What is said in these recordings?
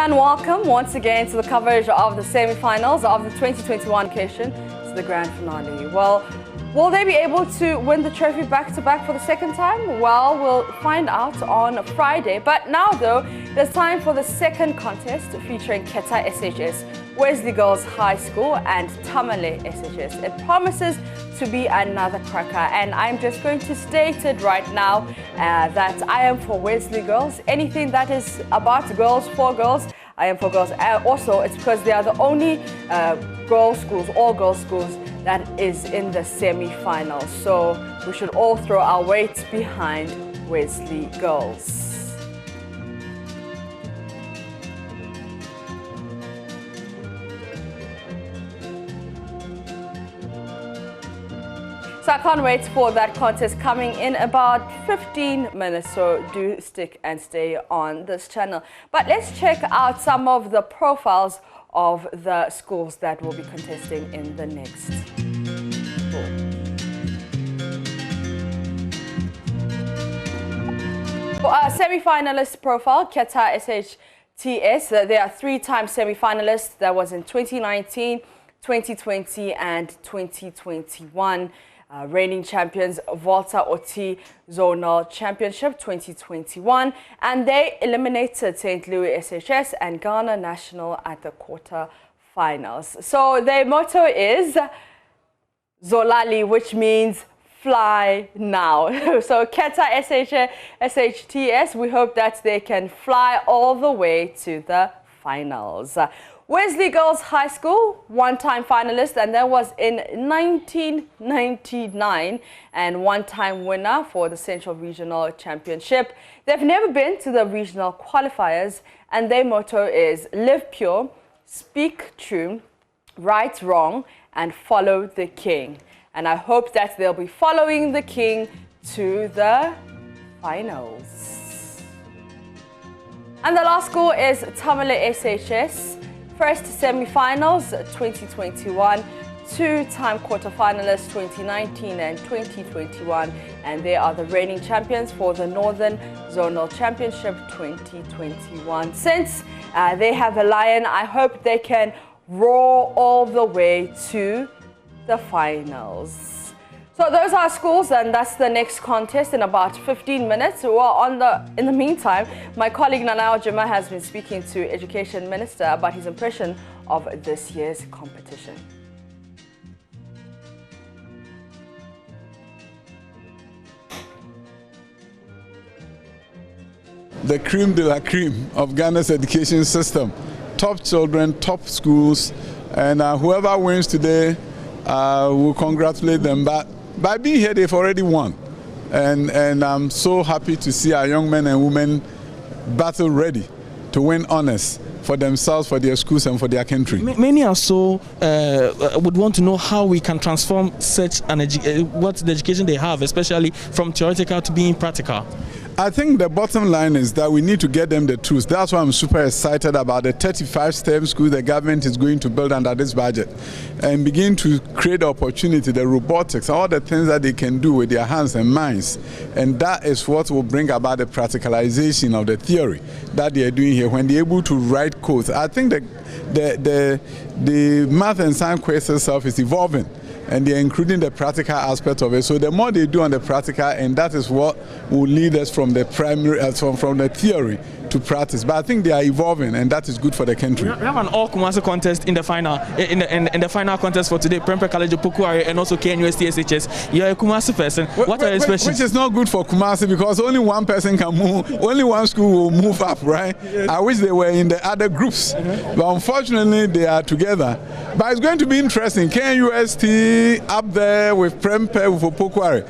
and welcome once again to the coverage of the semi-finals of the 2021 occasion to the grand finale. Well, will they be able to win the trophy back-to-back for the second time? Well, we'll find out on Friday. But now, though, there's time for the second contest featuring Keta SHS, Wesley Girls High School and Tamale SHS. It promises to be another cracker, and I'm just going to state it right now that I am for Wesley Girls. Anything that is about girls, for girls, I am for girls. Also, it's because they are the only girls schools, all girls schools, that is in the semi-finals. So we should all throw our weight behind Wesley Girls. So I can't wait for that contest coming in about 15 minutes. So do stick and stay on this channel. But let's check out some of the profiles of the schools that will be contesting in the next pool. For our semi-finalist profile, Keta SHTS, there are three-time semi-finalists. That was in 2019, 2020 and 2021. Reigning champions Volta Oti Zonal Championship 2021, and they eliminated St. Louis SHS and Ghana National at the quarter-finals. So their motto is Zolali, which means fly now. So Keta SHTS, we hope that they can fly all the way to the finals. Wesley Girls High School, one-time finalist, and that was in 1999, and one-time winner for the Central Regional Championship. They've never been to the regional qualifiers, and their motto is live pure, speak true, right wrong, and follow the king. And I hope that they'll be following the king to the finals. And the last school is Tamale SHS. First semi-finals 2021, two-time quarter-finalists 2019 and 2021, and they are the reigning champions for the Northern Zonal Championship 2021. Since they have a lion, I hope they can roar all the way to the finals. So those are schools, and that's the next contest in about 15 minutes. Well, in the meantime, my colleague Nanao Jima has been speaking to Education Minister about his impression of this year's competition. The cream de la cream of Ghana's education system. Top children, top schools, and whoever wins today, we'll congratulate them. But by being here, they've already won. And I'm so happy to see our young men and women battle ready to win honors for themselves, for their schools, and for their country. Many also would want to know how we can transform such an what the education they have, especially from theoretical to being practical. I think the bottom line is that we need to get them the truth. That's why I'm super excited about the 35 STEM schools the government is going to build under this budget, and begin to create the opportunity, the robotics, all the things that they can do with their hands and minds. And that is what will bring about the practicalization of the theory that they are doing here when they're able to write codes. I think the math and science course itself is evolving, and they're including the practical aspect of it. So the more they do on the practical, and that is what will lead us from the primary, from the theory to practice. But I think they are evolving, and that is good for the country. We have an all Kumasi contest in the final, in the final contest for today. Prempeh College, Pokuare, and also KNUST SHS. You're a Kumasi person. What are your expressions? Which is not good for Kumasi, because only one person can move. Only one school will move up, right? Yes. I wish they were in the other groups, but unfortunately they are together. But it's going to be interesting. KNUST up there with Prempeh, with Pokuare.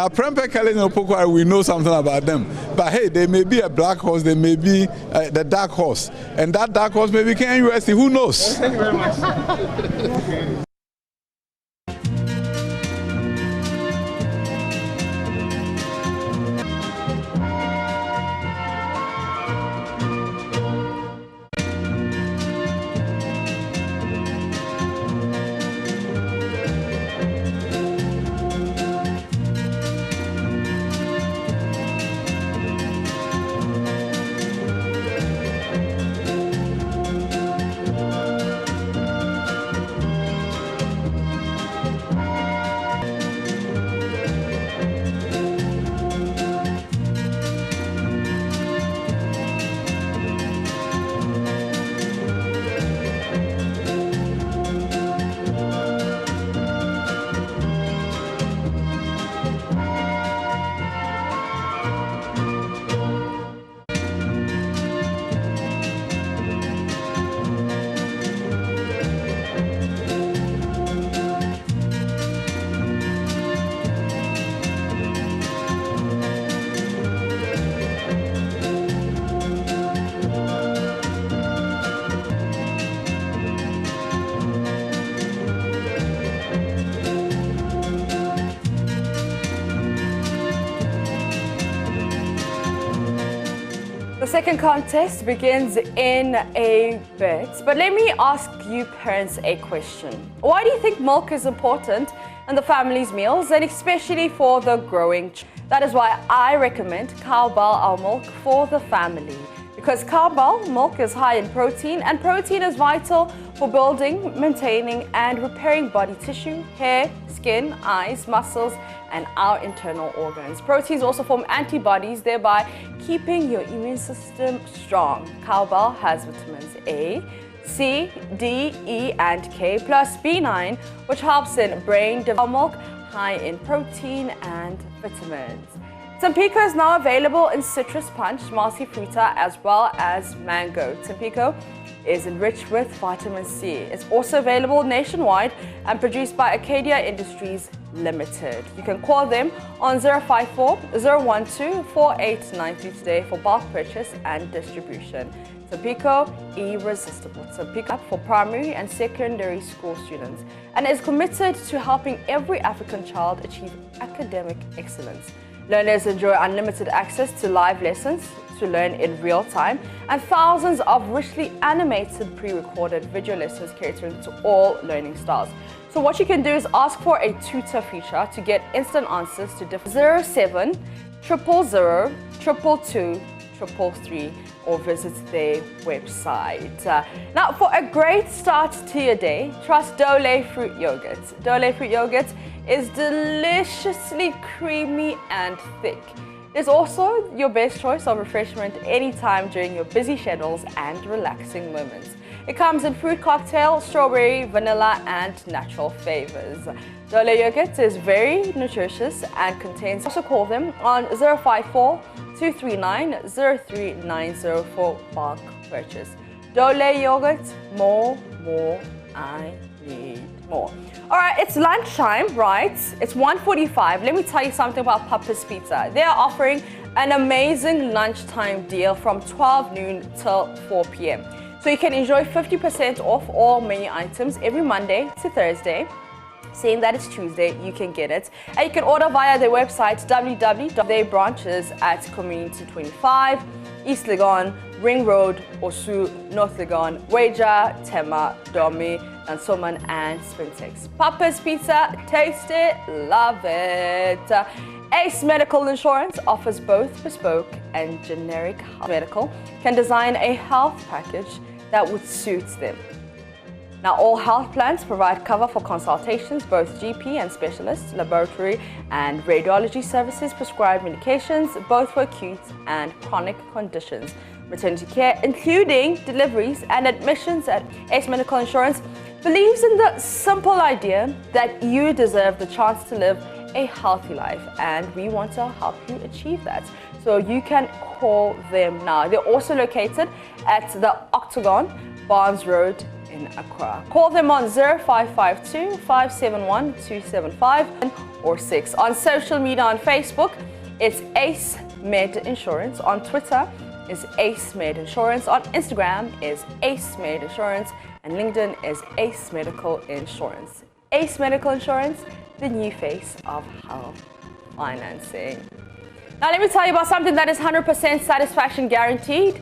Prempeh College and Pokuare, we know something about them. But hey, they may be a black horse, they may be the dark horse, and that dark horse may be KNUST. Who knows? Thank you very much. The second contest begins in a bit, but let me ask you parents a question. Why do you think milk is important in the family's meals, and especially for the growing children? That is why I recommend Cowbell milk for the family. Because Cowbell milk is high in protein, and protein is vital for building, maintaining, and repairing body tissue, hair, skin, eyes, muscles, and our internal organs. Proteins also form antibodies, thereby keeping your immune system strong. Cowbell has vitamins A, C, D, E, and K, plus B9, which helps in brain development. Milk high in protein and vitamins. Tampico is now available in citrus punch, multi-fruita, as well as mango. Tampico is enriched with vitamin C. It's also available nationwide and produced by Acadia Industries Limited. You can call them on 054 012 4893 today for bulk purchase and distribution. Tampico, irresistible. Tampico for primary and secondary school students, and is committed to helping every African child achieve academic excellence. Learners enjoy unlimited access to live lessons to learn in real time, and thousands of richly animated pre-recorded video lessons catering to all learning styles. So what you can do is ask for a tutor feature to get instant answers to different 07 000 222 333, or visit their website. Now, for a great start to your day, trust Dole Fruit Yogurt. Dole Fruit Yogurt is deliciously creamy and thick. It's also your best choice of refreshment anytime during your busy schedules and relaxing moments. It comes in fruit cocktail, strawberry, vanilla, and natural flavors. Dole Yogurt is very nutritious and contains. Also call them on 054 239 0390 for bulk purchase. Dole Yogurt, more, I need more. All right, it's lunchtime, right? It's 1:45. Let me tell you something about Papa's Pizza. They are offering an amazing lunchtime deal from 12 noon till 4 p.m. So you can enjoy 50% off all menu items every Monday to Thursday. Saying that it's Tuesday, you can get it. And you can order via their website, www. Their branches at Community 25, East Legon, Ring Road, Osu, North Legon, Weja, Tema, Domi, Nansoman, and Spintex. Papa's Pizza, taste it, love it. Ace Medical Insurance offers both bespoke and generic medical, can design a health package that would suit them. Now, all health plans provide cover for consultations, both GP and specialist, laboratory and radiology services, prescribed medications, both for acute and chronic conditions, maternity care, including deliveries and admissions. At Ace Medical Insurance believes in the simple idea that you deserve the chance to live a healthy life, and we want to help you achieve that. So you can call them now. They're also located at the Octagon, Barnes Road in Accra. Call them on 0552 571 275 or 6. On social media, on Facebook, it's Ace Med Insurance. On Twitter, is Ace Med Insurance. On Instagram is Ace Med Insurance, and LinkedIn is Ace Medical Insurance. Ace Medical Insurance, the new face of health financing. Now let me tell you about something that is 100% satisfaction guaranteed.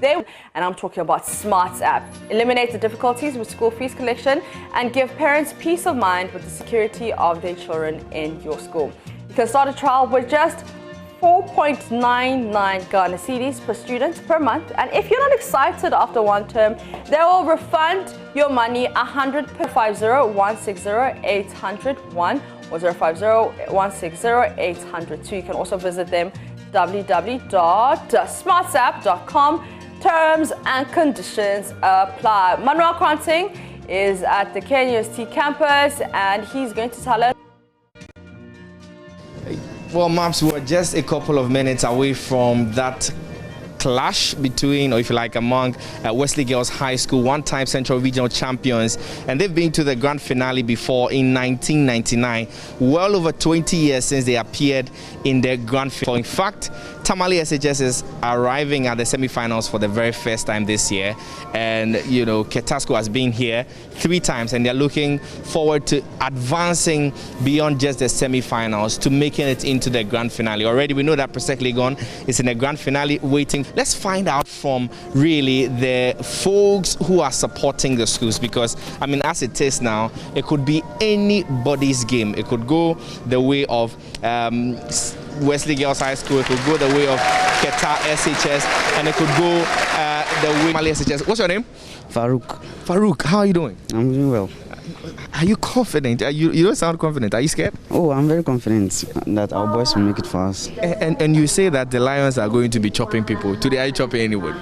And I'm talking about Smarts app. Eliminate the difficulties with school fees collection and give parents peace of mind with the security of their children in your school. You can start a trial with just 4.99 Ghana cedis per student per month, and if you're not excited after one term, they will refund your money 100 per 50-160-801 or 050-160-802. You can also visit them www.smartsapp.com. Terms and conditions apply. Manuel Kranting is at the KNUST campus, and he's going to tell us. Well, Maps, we're just a couple of minutes away from that clash between, or if you like, among Wesley Girls High School, one-time Central Regional champions, and they've been to the grand finale before in 1999. Well over 20 years since they appeared in the grand finale. In fact, Tamale SHS is arriving at the semi-finals for the very first time this year, and you know, Keta has been here 3 times, and they're looking forward to advancing beyond just the semi-finals to making it into the grand finale. Already we know that Presec Legon is in the grand finale waiting let's find out from really the folks who are supporting the schools, because I mean, as it is now, it could be anybody's game. It could go the way of Wesley Girls High School, it could go the way of Keta SHS, and it could go the way Tamale SHS. What's your name? Farouk. Farouk, how are you doing? I'm doing well. Are you confident? You don't sound confident. Are you scared? Oh, I'm very confident that our boys will make it for us. And you say that the Lions are going to be chopping people. Today, are you chopping anyone?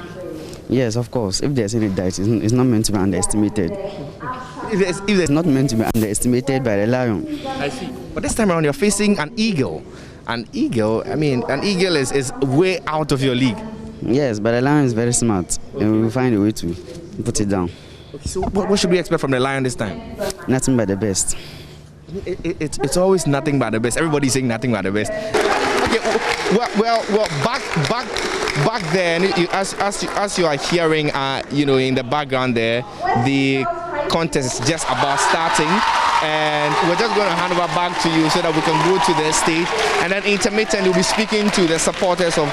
Yes, of course. If there's any doubt, it's not meant to be underestimated. It's not meant to be underestimated by the Lion. I see. But this time around, you're facing an eagle. An eagle, I mean, an eagle is way out of your league. Yes, but the Lion is very smart, and we will find a way to put it down. So what should we expect from the Lion this time? Nothing but the best. It's always nothing but the best. Everybody's saying nothing but the best. Okay, well, back there, as you are hearing, in the background there, the contest is just about starting, and we're just going to hand over back to you so that we can go to the stage, and then intermittently we'll be speaking to the supporters of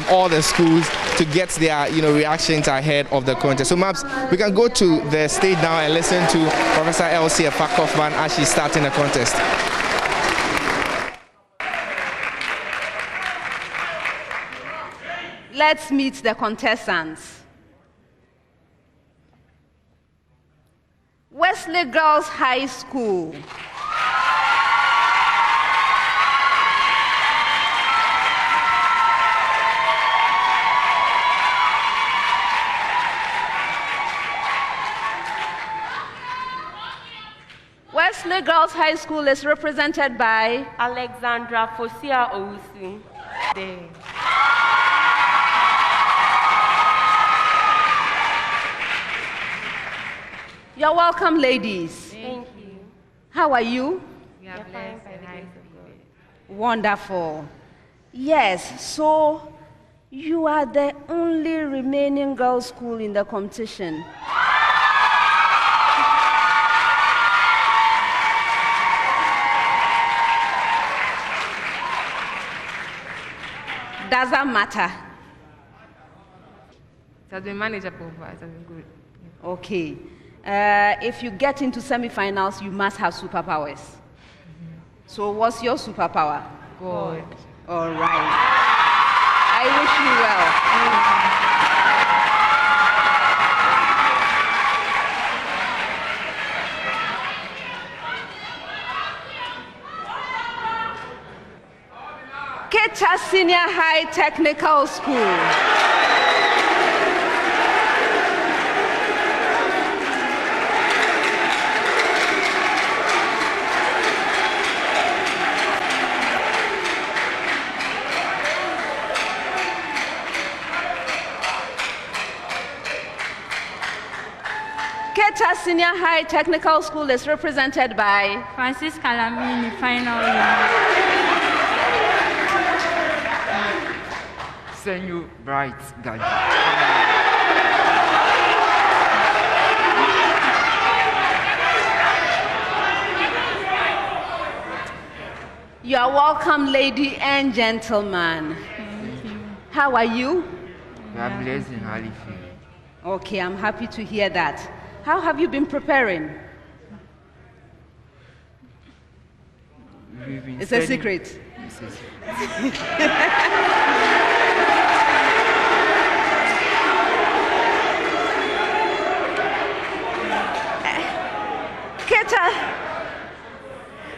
all the schools to get their reactions ahead of the contest. So Maps, we can go to the stage now and listen to Professor Elsie Kaufman as she's starting the contest. Let's meet the contestants. Wesley Girls High School. Wesley Girls High School is represented by Alexandra Fosia Owusu. You're welcome, ladies. Thank you. How are you? We are blessed by the grace of God. Wonderful. Yes, so you are the only remaining girls' school in the competition. Does that matter? It has been manageable, but it has been good. Okay. If you get into semi-finals, you must have superpowers. So what's your superpower? God. All right. I wish you well. Keta Senior High Technical School. Keta Senior High Technical School is represented by Francis Calamini, final year. Senyu Bright Gaji. You are welcome, lady and gentlemen. Thank you. How are you? We are blessed in highly favored. Okay, I'm happy to hear that. How have you been preparing? We've been It's a studying- secret. It's a secret.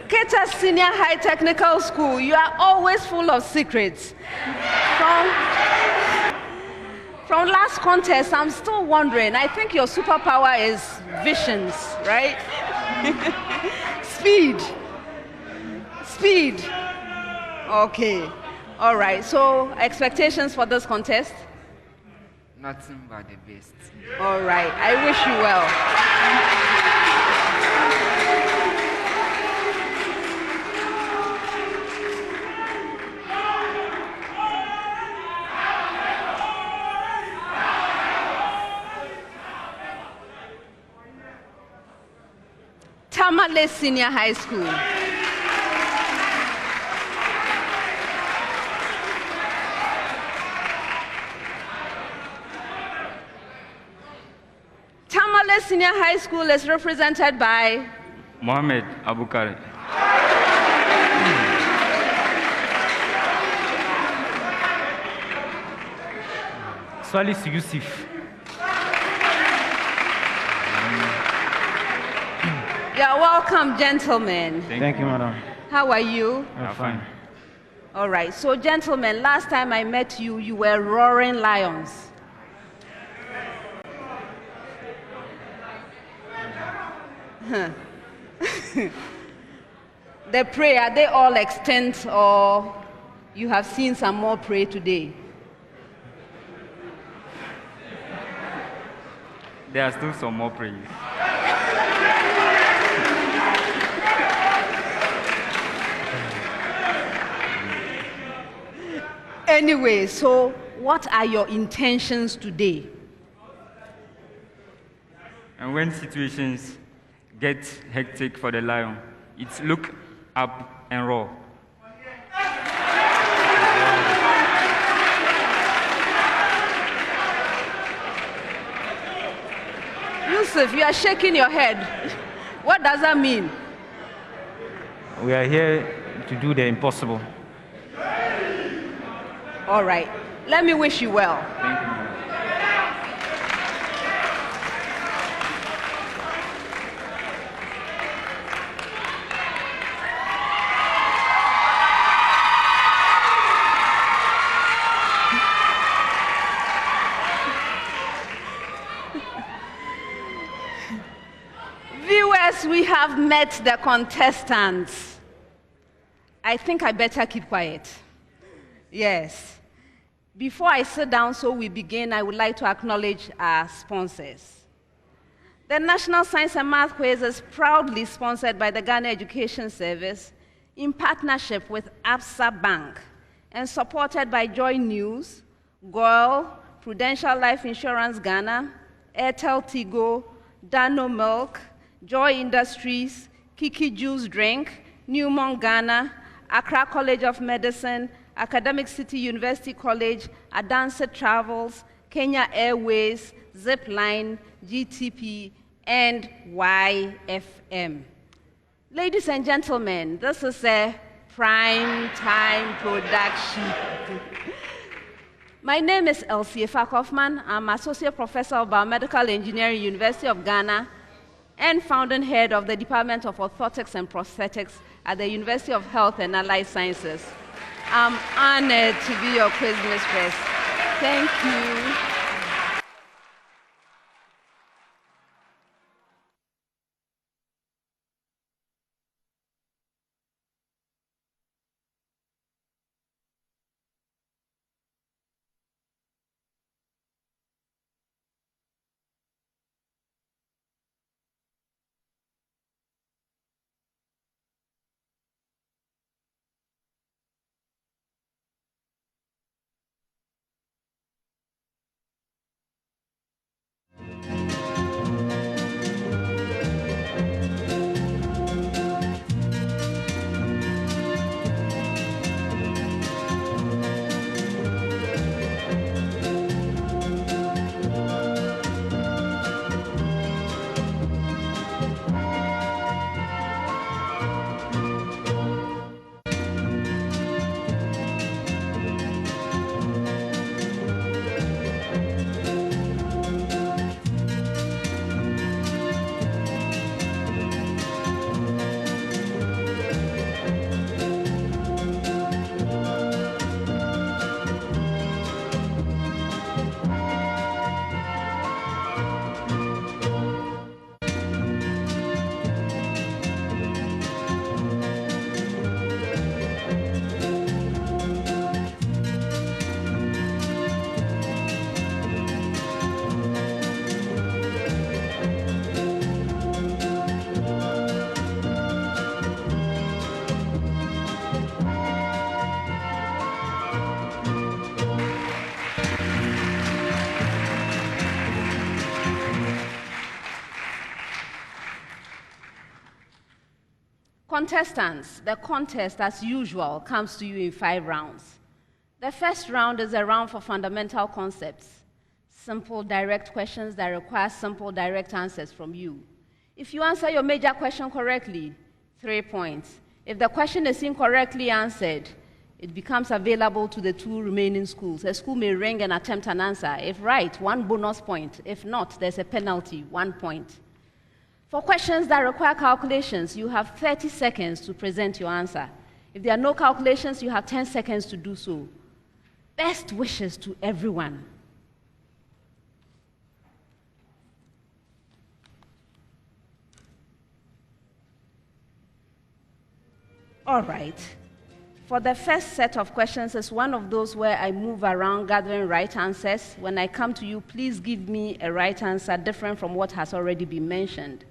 Keta Senior High Technical School, you are always full of secrets. From last contest, I'm still wondering. I think your superpower is visions, right? Speed. Okay. All right. So expectations for this contest? Nothing but the best. All right. I wish you well. Tamale Senior High School. VUS Senior High School is represented by Mohammed Abukari. Salis Yusuf. You're welcome, gentlemen. Thank you, madam. How are you? I'm fine. All right, so gentlemen, last time I met you, you were roaring lions. The prey, are they all extinct, or you have seen some more prey today? There are still some more prey. Anyway, so what are your intentions today? And when situations get hectic for the lion, it's look up and roar. Yusuf, you are shaking your head. What does that mean? We are here to do the impossible. All right. Let me wish you well. Thank you. Viewers, we have met the contestants. I think I better keep quiet. Yes. Before I sit down so we begin, I would like to acknowledge our sponsors. The National Science and Math Quiz is proudly sponsored by the Ghana Education Service in partnership with Absa Bank and supported by JoyNews, GOIL, Prudential Life Insurance Ghana, Airtel Tigo, Dano Milk, Joy Industries, Kiki Juice Drink, Newmont Ghana, Accra College of Medicine, Academic City University College, Adanse Travels, Kenya Airways, Zipline, GTP, and YFM. Ladies and gentlemen, this is a prime time production. My name is Elsie Kaufman. I'm Associate Professor of Biomedical Engineering, University of Ghana, and founding head of the Department of Orthotics and Prosthetics at the University of Health and Allied Sciences. I'm honored to be your quiz mistress. Thank you. Contestants, the contest, as usual, comes to you in 5 rounds. The first round is a round for fundamental concepts. simple, direct questions that require simple, direct answers from you. If you answer your major question correctly, 3 points. If the question is incorrectly answered, it becomes available to the 2 remaining schools. A school may ring and attempt an answer. If right, 1 bonus point. If not, there's a penalty, 1 point. For questions that require calculations, you have 30 seconds to present your answer. If there are no calculations, you have 10 seconds to do so. Best wishes to everyone. All right. For the first set of questions, it's one of those where I move around gathering right answers. When I come to you, please give me a right answer different from what has already been mentioned.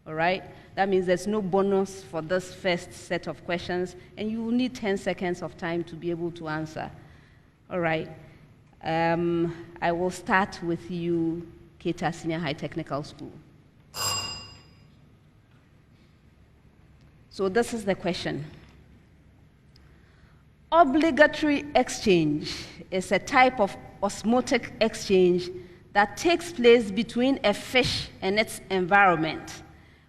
All right? That means there's no bonus for this first set of questions, and you will need 10 seconds of time to be able to answer. All right. I will start with you, Keta Senior High Technical School. So this is the question. Obligatory exchange is a type of osmotic exchange that takes place between a fish and its environment,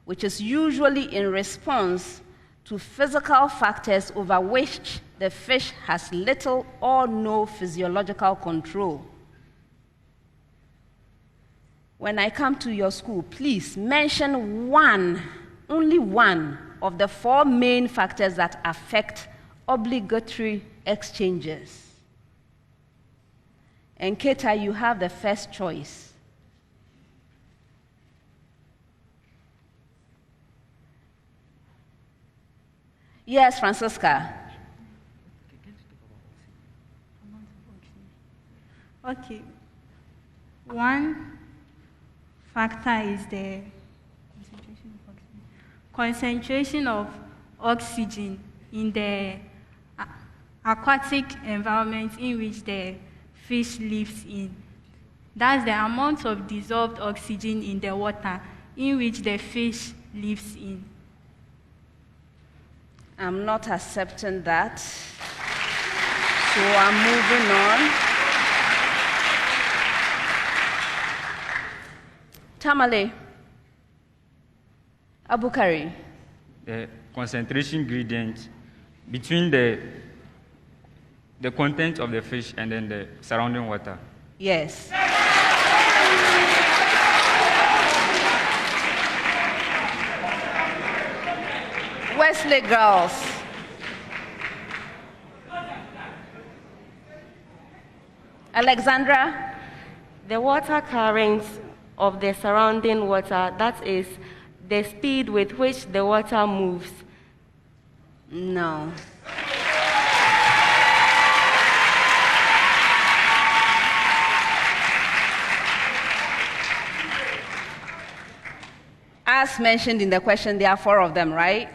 which is usually in response to physical factors over which the fish has little or no physiological control. When I come to your school, please mention one, only one, of the 4 main factors that affect obligatory exchanges. And Keta, you have the first choice. Yes, Francisca. Okay. One factor is the concentration of oxygen in the aquatic environment in which the fish lives in. That's the amount of dissolved oxygen in the water in which the fish lives in. I'm not accepting that, so I'm moving on. Tamale, Abukari. The concentration gradient between the content of the fish and then the surrounding water. Yes. Wesley girls. Alexandra. The water currents of the surrounding water, that is the speed with which the water moves. No. As mentioned in the question, there are 4 of them, right?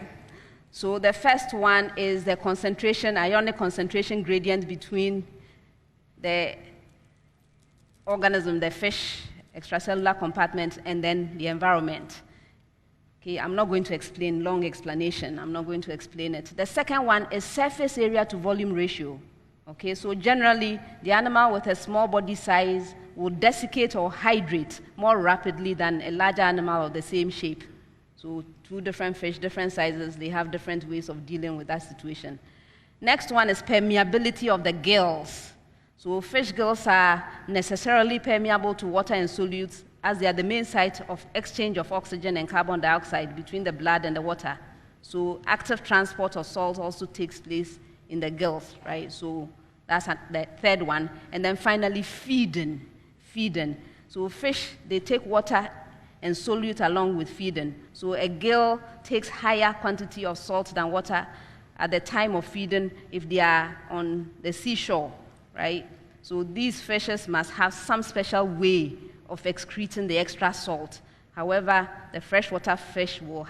So the first one is the concentration, ionic concentration gradient between the organism, the fish, extracellular compartment, and then the environment. Okay, I'm not going to explain, long explanation. I'm not going to explain it. The second one is surface area to volume ratio. Okay, so generally, the animal with a small body size will desiccate or hydrate more rapidly than a larger animal of the same shape. So 2 different fish, different sizes, they have different ways of dealing with that situation. Next one is permeability of the gills. So fish gills are necessarily permeable to water and solutes, as they are the main site of exchange of oxygen and carbon dioxide between the blood and the water. So active transport of salt also takes place in the gills, right? So that's the third one. And then finally, feeding. So fish, they take water and solute along with feeding. So a gill takes higher quantity of salt than water at the time of feeding if they are on the seashore, right? So these fishes must have some special way of excreting the extra salt. However, the freshwater fish will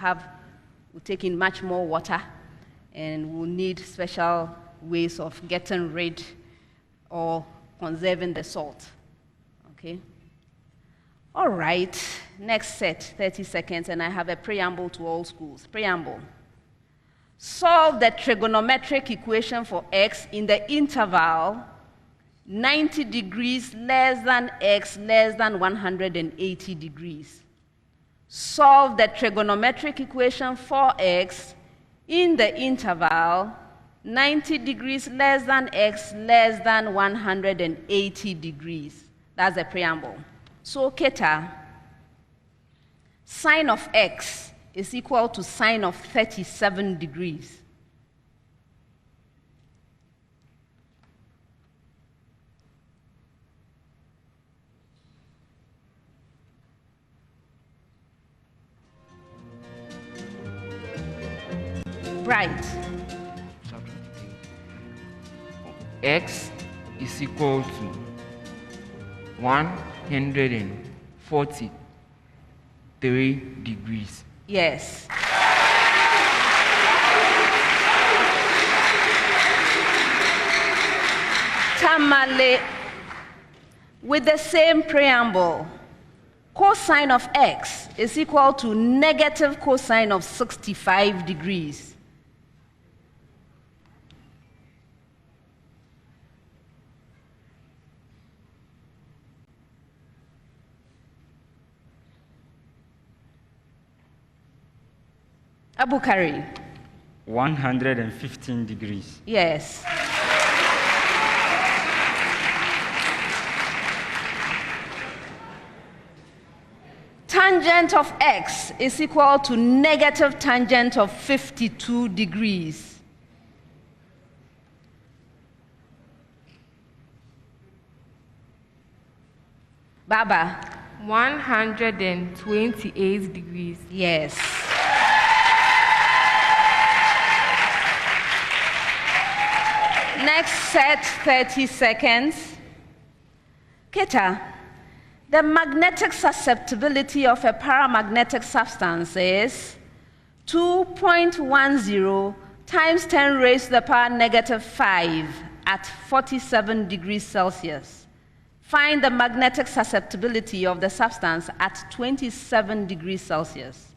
take in much more water and will need special ways of getting rid or conserving the salt. Okay? All right, next set, 30 seconds, and I have a preamble to all schools. Preamble. Solve the trigonometric equation for x in the interval 90 degrees less than x less than 180 degrees. Solve the trigonometric equation for x in the interval 90 degrees less than x less than 180 degrees. That's the preamble. So, Keta, sine of x is equal to sine of 37 degrees. Right. X is equal to 143 degrees. Yes. Tamale, with the same preamble, cosine of x is equal to negative cosine of 65 degrees. Abukari. 115 degrees. Yes. Tangent of x is equal to negative tangent of 52 degrees. Baba. 128 degrees. Yes. Next set, 30 seconds. Keta, the magnetic susceptibility of a paramagnetic substance is 2.10 times 10 raised to the power negative 5 at 47 degrees Celsius. Find the magnetic susceptibility of the substance at 27 degrees Celsius.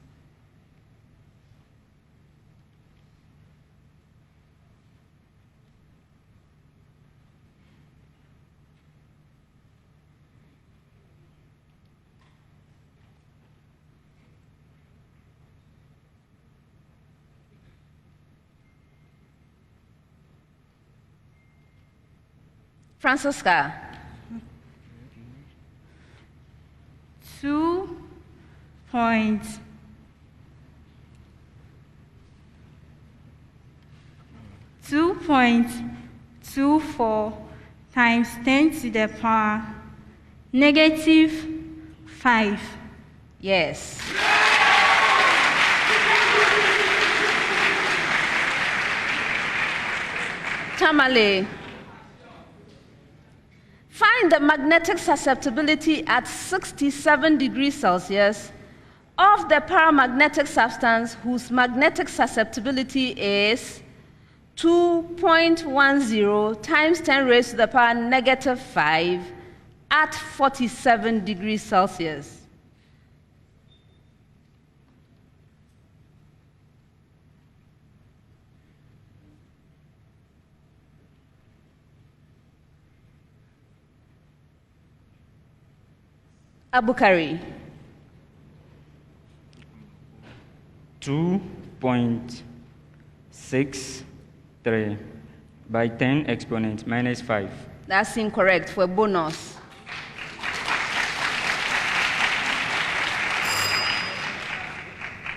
Francisca. 2.24 times 10 to the power negative 5. Yes. Tamale. Find the magnetic susceptibility at 67 degrees Celsius of the paramagnetic substance whose magnetic susceptibility is 2.10 times 10 raised to the power negative 5 at 47 degrees Celsius. Abukari. 2.63 by 10 exponent minus 5. That's incorrect for bonus.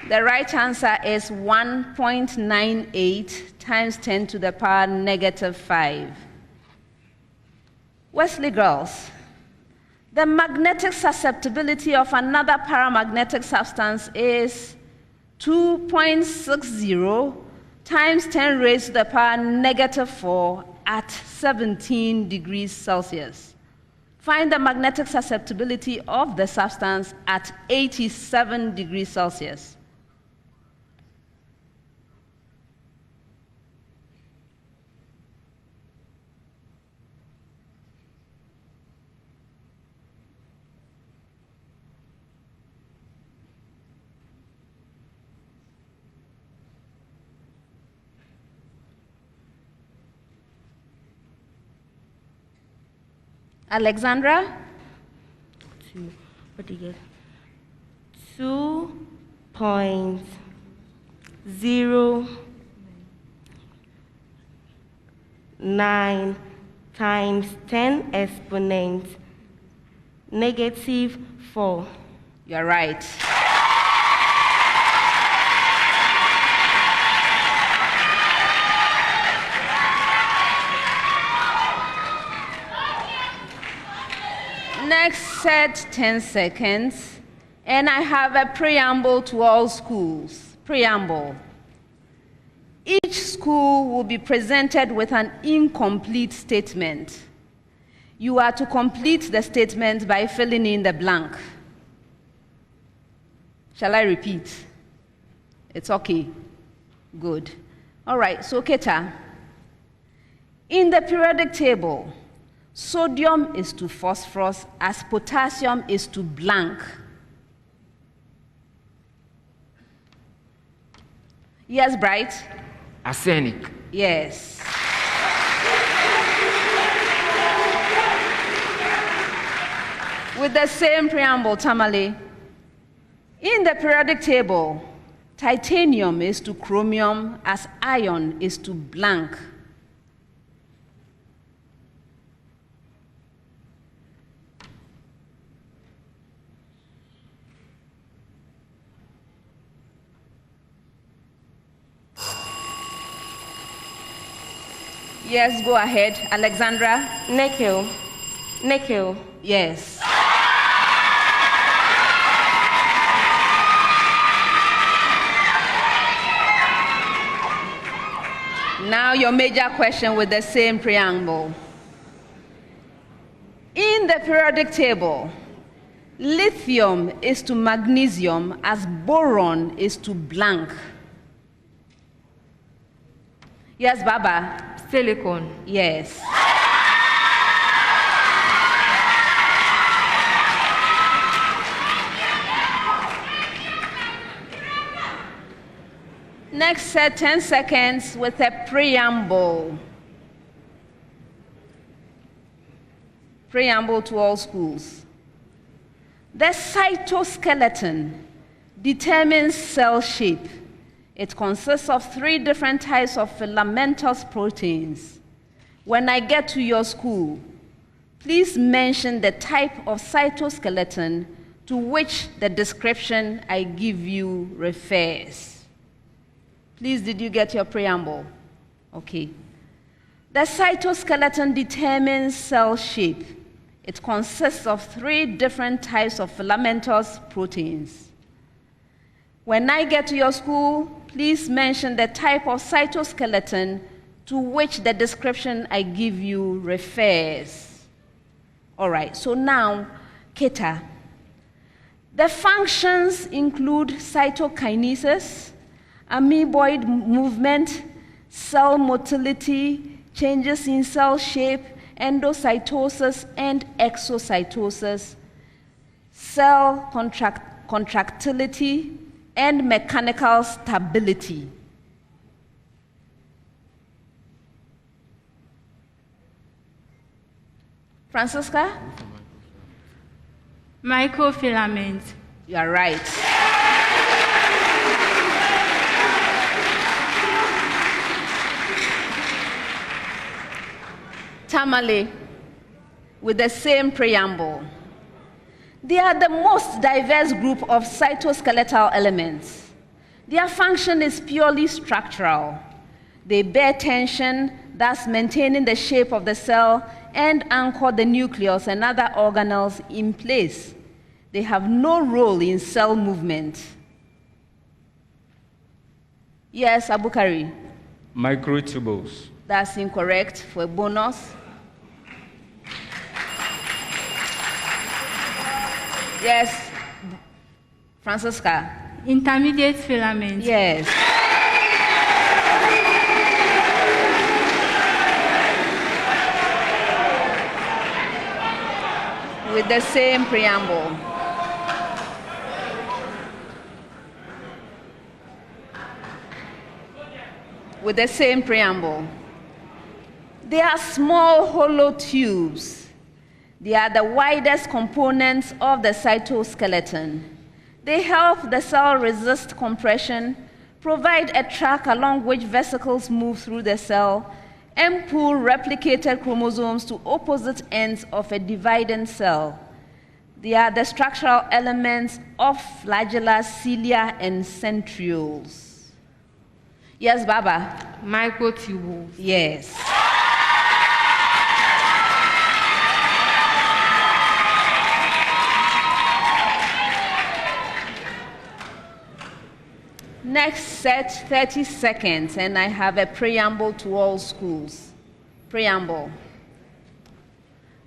The right answer is 1.98 times 10 to the power negative 5. Wesley girls. The magnetic susceptibility of another paramagnetic substance is 2.60 times 10 raised to the power negative 4 at 17 degrees Celsius. Find the magnetic susceptibility of the substance at 87 degrees Celsius. Alexandra? What do you get? 2.09 times 10 exponent -4. You're right. Next set 10 seconds, and I have a preamble to all schools. Preamble. Each school will be presented with an incomplete statement. You are to complete the statement by filling in the blank. Shall I repeat? It's okay. Good. All right, so Keta, in the periodic table, sodium is to phosphorus as potassium is to blank. Yes, Bright? Arsenic. Yes. With the same preamble, Tamale. In the periodic table, titanium is to chromium as iron is to blank. Yes, go ahead. Alexandra? Nickel. Nickel. Yes. Now your major question with the same preamble. In the periodic table, lithium is to magnesium as boron is to blank. Yes, Baba? Silicon. Yes. Next set 10 seconds with a preamble. Preamble to all schools. The cytoskeleton determines cell shape. It consists of 3 different types of filamentous proteins. When I get to your school, please mention the type of cytoskeleton to which the description I give you refers. Please, did you get your preamble? Okay. The cytoskeleton determines cell shape. It consists of 3 different types of filamentous proteins. When I get to your school, please mention the type of cytoskeleton to which the description I give you refers. All right, so now, Keta. The functions include cytokinesis, amoeboid movement, cell motility, changes in cell shape, endocytosis and exocytosis, cell contractility, and mechanical stability. Francisca? Microfilament. You are right. Tamale, with the same preamble. They are the most diverse group of cytoskeletal elements. Their function is purely structural. They bear tension, thus maintaining the shape of the cell and anchor the nucleus and other organelles in place. They have no role in cell movement. Yes, Abukari? Microtubules. That's incorrect. For a bonus. Yes, Francisca? Intermediate filament. Yes. With the same preamble. With the same preamble. They are small hollow tubes. They are the widest components of the cytoskeleton. They help the cell resist compression, provide a track along which vesicles move through the cell, and pull replicated chromosomes to opposite ends of a dividing cell. They are the structural elements of flagella, cilia, and centrioles. Yes, Baba? Microtubules. Yes. Next set, 30 seconds, and I have a preamble to all schools. Preamble.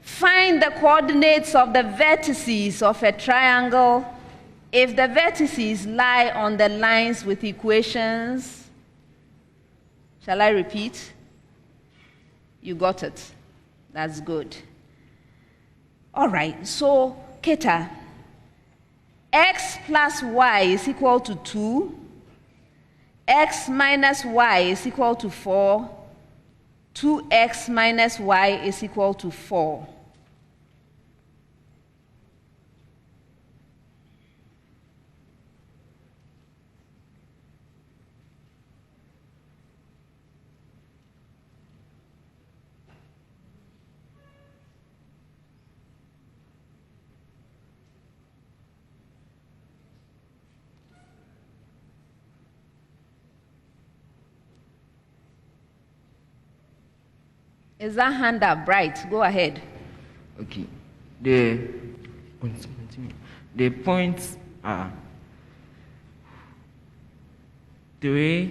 Find the coordinates of the vertices of a triangle if the vertices lie on the lines with equations. Shall I repeat? You got it. That's good. All right, so Keta, x plus y is equal to 2. X minus y is equal to 4. 2x minus y is equal to 4. Is that hand up? Right. Go ahead. Okay. The points are 3,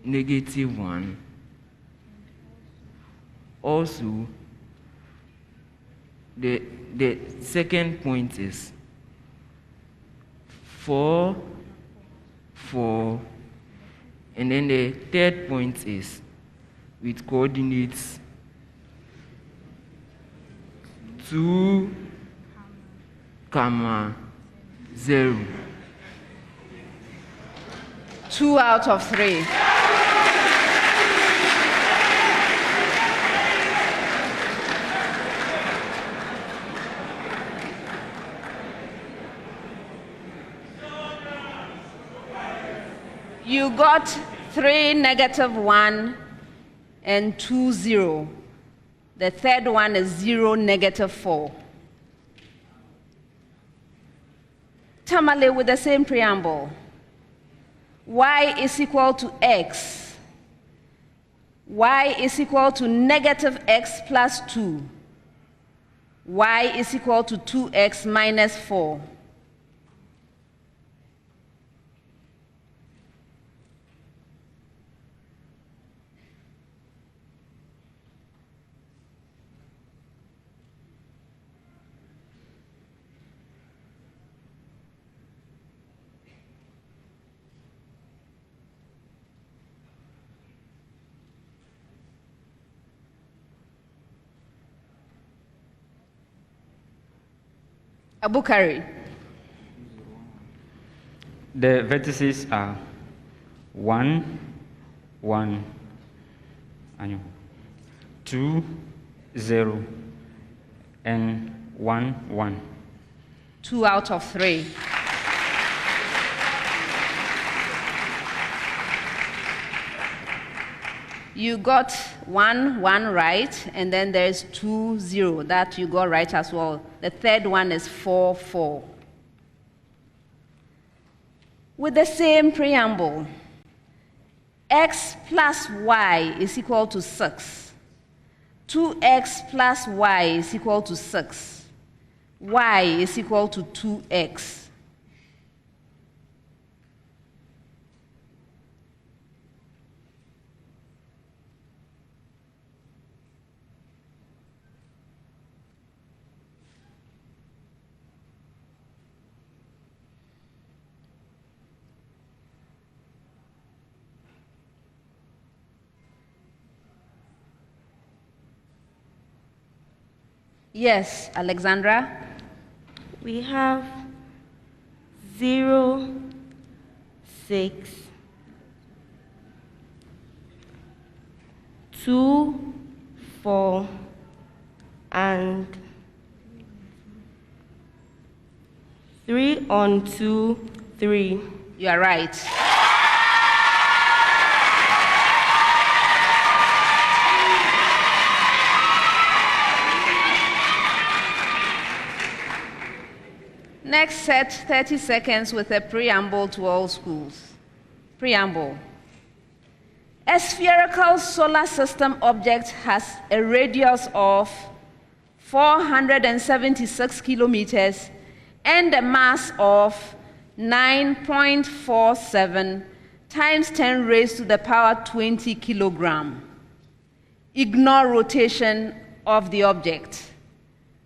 -1. Also, the second point is 4, 4, and then the third point is with coordinates 2, 0. 2 out of 3. You got 3, -1, and 2, 0. The third one is 0, -4. Tamale with the same preamble. Y is equal to x. Y is equal to -x plus 2. Y is equal to 2x minus 4. Abukari. The vertices are 1, 1, 2, 0, and 1, 1. 2 out of 3. You got 1, 1 right, and then there's 2, 0 that you got right as well. The third one is 4, 4. With the same preamble, x plus y is equal to 6. 2x plus y is equal to 6. Y is equal to 2x. Yes, Alexandra? We have 0, 6, 2, 4, and 3 on 2, 3. You are right. Next set, 30 seconds with a preamble to all schools. Preamble. A spherical solar system object has a radius of 476 kilometers and a mass of 9.47 times 10 raised to the power 20 kilogram. Ignore rotation of the object.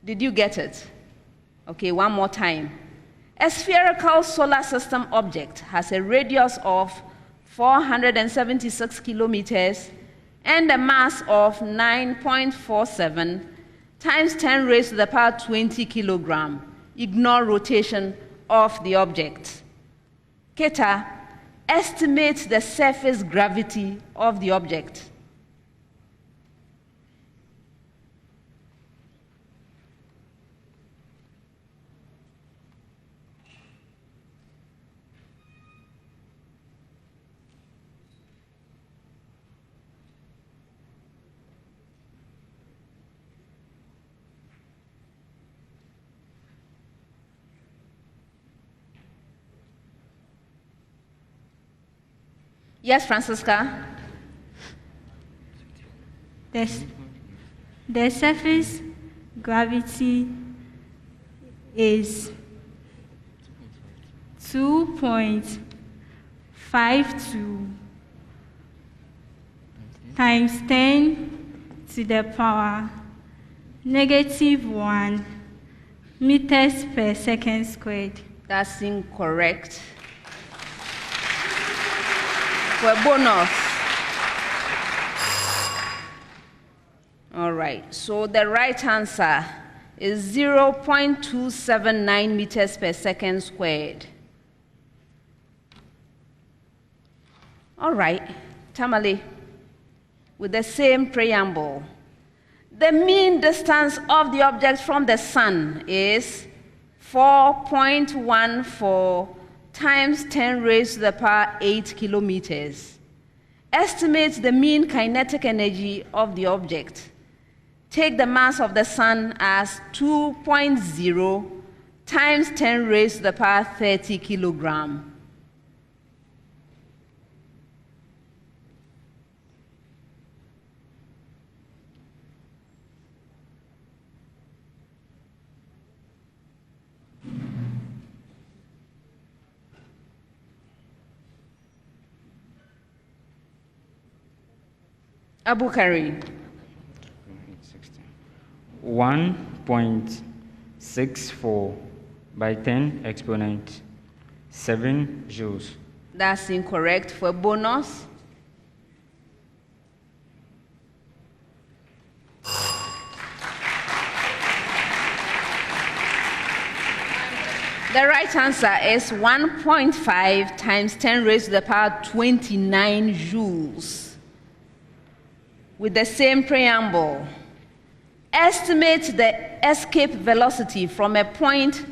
Did you get it? Okay, one more time. A spherical solar system object has a radius of 476 kilometers and a mass of 9.47 times 10 raised to the power 20 kilogram. Ignore rotation of the object. Keta, estimate the surface gravity of the object. Yes, Francisca? The surface gravity is 2.52 times 10 to the power -1 meters per second squared. That's incorrect. For a bonus. All right, so the right answer is 0.279 meters per second squared. All right, Tamale, with the same preamble. The mean distance of the object from the sun is 4.14 times 10 raised to the power 8 kilometers. Estimate the mean kinetic energy of the object. Take the mass of the sun as 2.0 times 10 raised to the power 30 kilogram. Abu Karim. 1.64 by 10 exponent 7 joules. That's incorrect. For a bonus. The right answer is 1.5 times 10 raised to the power 29 joules. With the same preamble, estimate the escape velocity from a point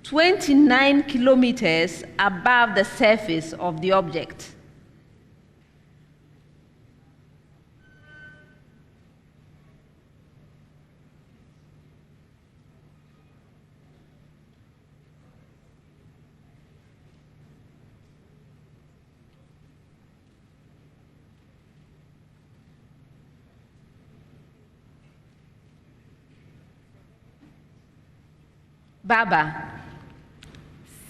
29 kilometers above the surface of the object. Baba.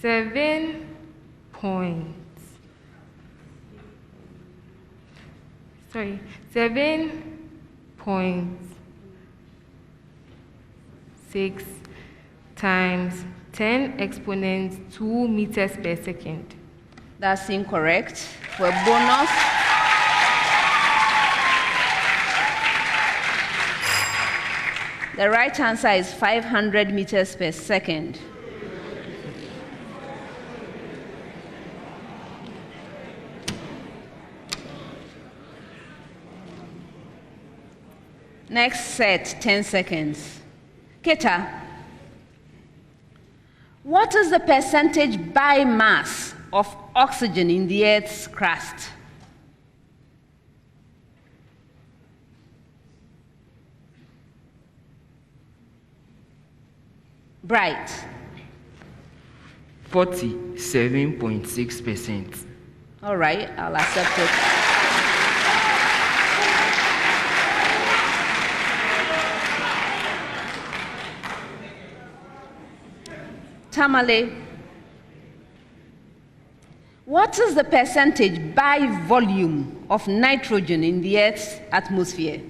7.6 times 10 exponents 2 meters per second. That's incorrect. For a bonus. The right answer is 500 meters per second. Next set, 10 seconds. Keta, what is the percentage by mass of oxygen in the Earth's crust? Bright. 47.6%. All right, I'll accept it. Tamale, what is the percentage by volume of nitrogen in the Earth's atmosphere?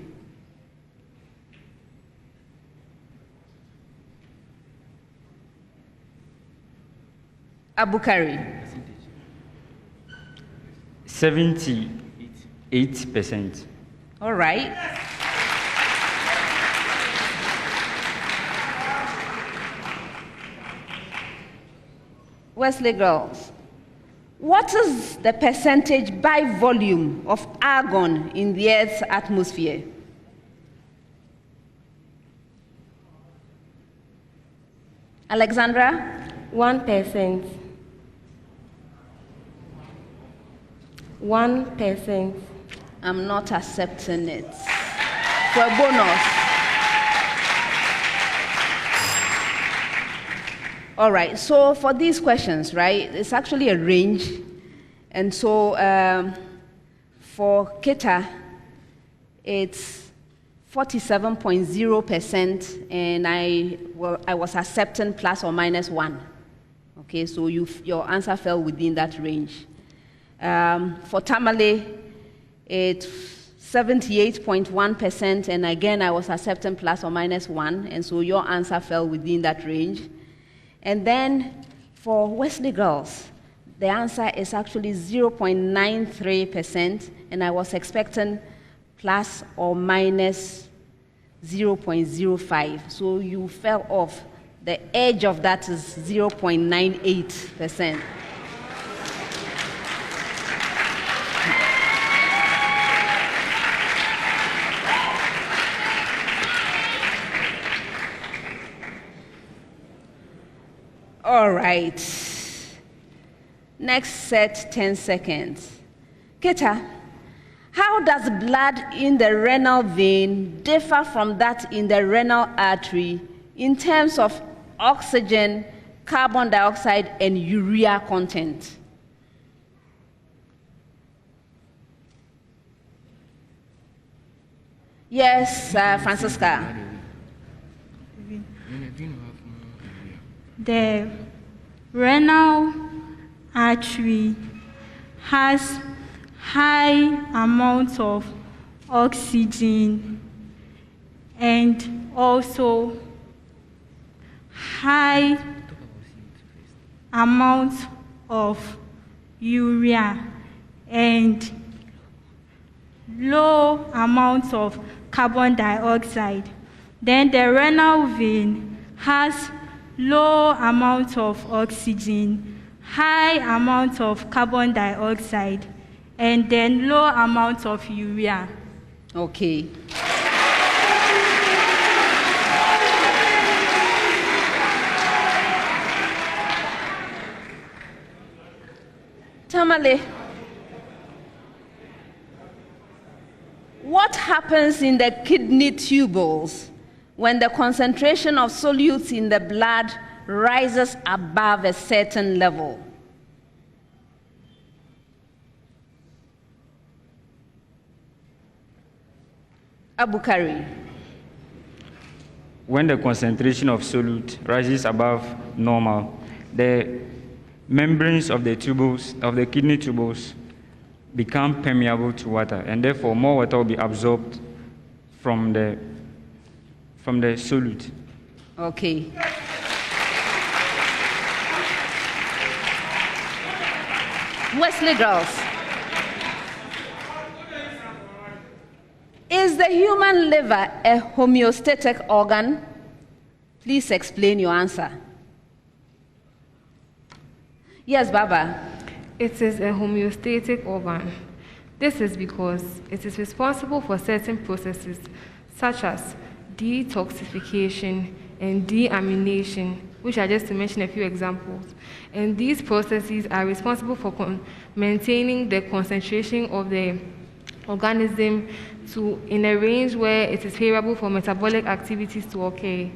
Abukari. 78%. All right. Wesley girls, what is the percentage by volume of argon in the Earth's atmosphere? Alexandra? 1%. 1%. I'm not accepting it. For a bonus. All right, so for these questions, right, it's actually a range. And so for Keta, it's 47.0%, and I was accepting plus or minus 1. Okay, so your answer fell within that range. For Tamale, it's 78.1%, and again, I was accepting plus or minus 1, and so your answer fell within that range. And then for Wesley girls, the answer is actually 0.93%, and I was expecting plus or minus 0.05. So you fell off. The edge of that is 0.98%. All right. Next set, 10 seconds. Keta, how does blood in the renal vein differ from that in the renal artery in terms of oxygen, carbon dioxide, and urea content? Yes, Francisca. The renal artery has high amounts of oxygen and also high amounts of urea and low amounts of carbon dioxide. Then the renal vein has low amounts of oxygen, high amounts of carbon dioxide, and then low amounts of urea. Okay. Tamale, what happens in the kidney tubules when the concentration of solutes in the blood rises above a certain level? Abukari. When the concentration of solute rises above normal, the membranes of the tubules, of the kidney tubules, become permeable to water, and therefore more water will be absorbed from the solute. Okay. Wesley girls, is the human liver a homeostatic organ? Please explain your answer. Yes, Baba. It is a homeostatic organ. This is because it is responsible for certain processes such as detoxification and deamination, which are just to mention a few examples. And these processes are responsible for maintaining the concentration of the organism in a range where it is favorable for metabolic activities to occur.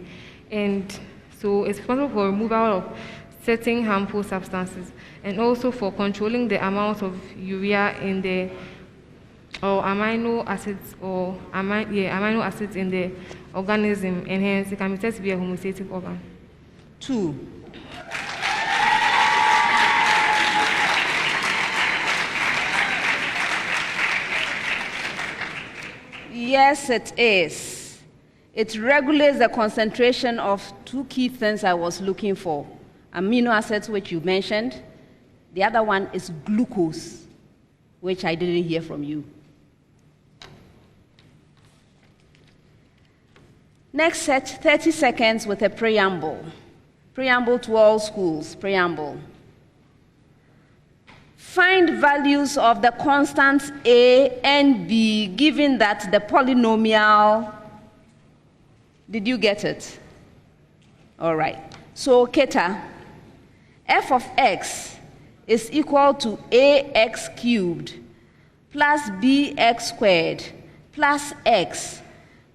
And so it's responsible for removal of certain harmful substances, and also for controlling the amount of urea in the amino acids in the organism, and hence it can be said to be a homeostatic organ. 2. Yes, it is. It regulates the concentration of 2 key things I was looking for. Amino acids, which you mentioned. The other one is glucose, which I didn't hear from you. Next set, 30 seconds with a preamble. Preamble to all schools, preamble. Find values of the constants A and B, given that the polynomial, did you get it? All right. So, Keta, f of x is equal to ax cubed plus bx squared plus x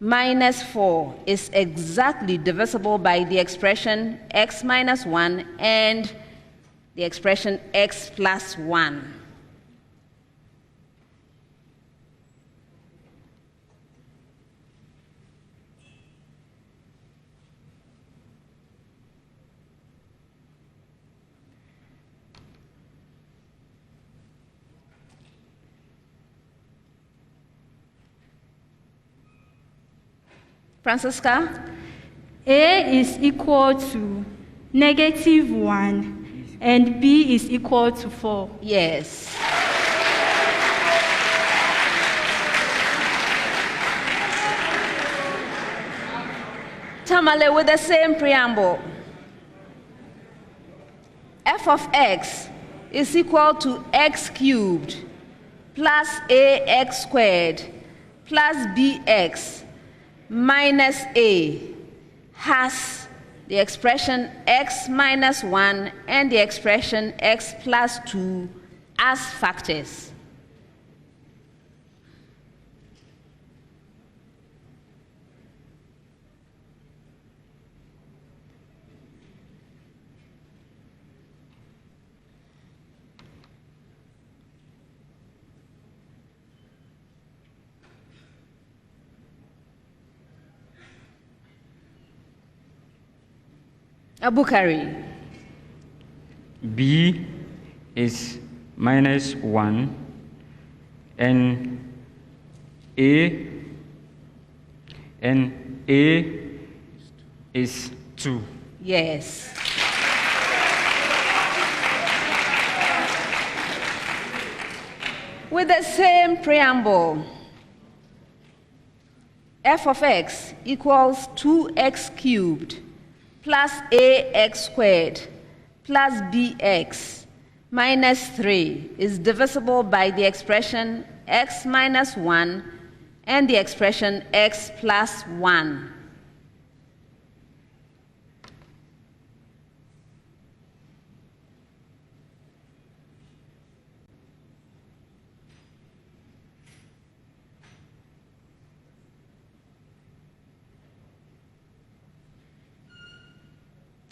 minus 4 is exactly divisible by the expression x minus 1 and the expression x plus 1. Francisca? A is equal to -1 and B is equal to 4. Yes. Tamale with the same preamble. F of x is equal to x cubed plus ax squared plus bx minus a has the expression x minus 1 and the expression x plus 2 as factors. Abukari. B is -1 and A is 2. Yes. With the same preamble, f of x equals 2x cubed plus ax squared plus bx minus 3 is divisible by the expression x minus 1 and the expression x plus 1.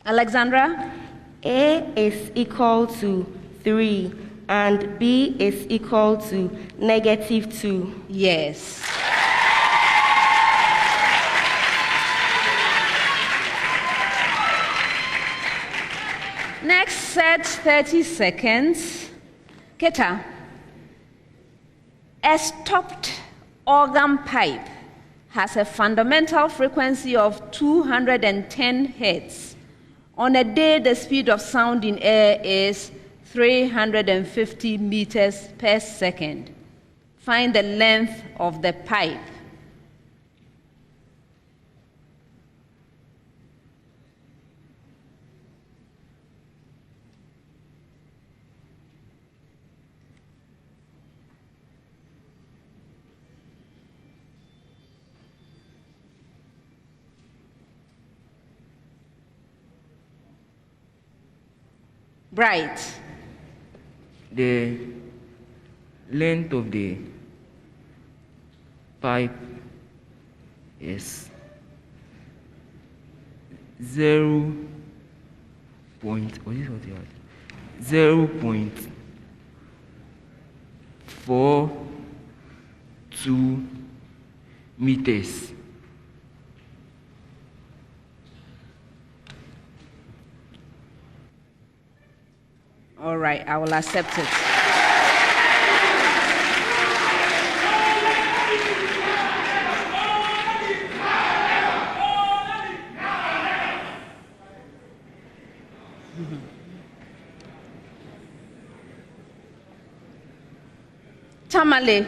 Alexandra? A is equal to 3 and B is equal to -2. Yes. Next set, 30 seconds. Keta, a stopped organ pipe has a fundamental frequency of 210 Hertz. On a day, the speed of sound in air is 350 meters per second. Find the length of the pipe. Bright. The length of the pipe is 0.42 meters. All right, I will accept it. Tamale.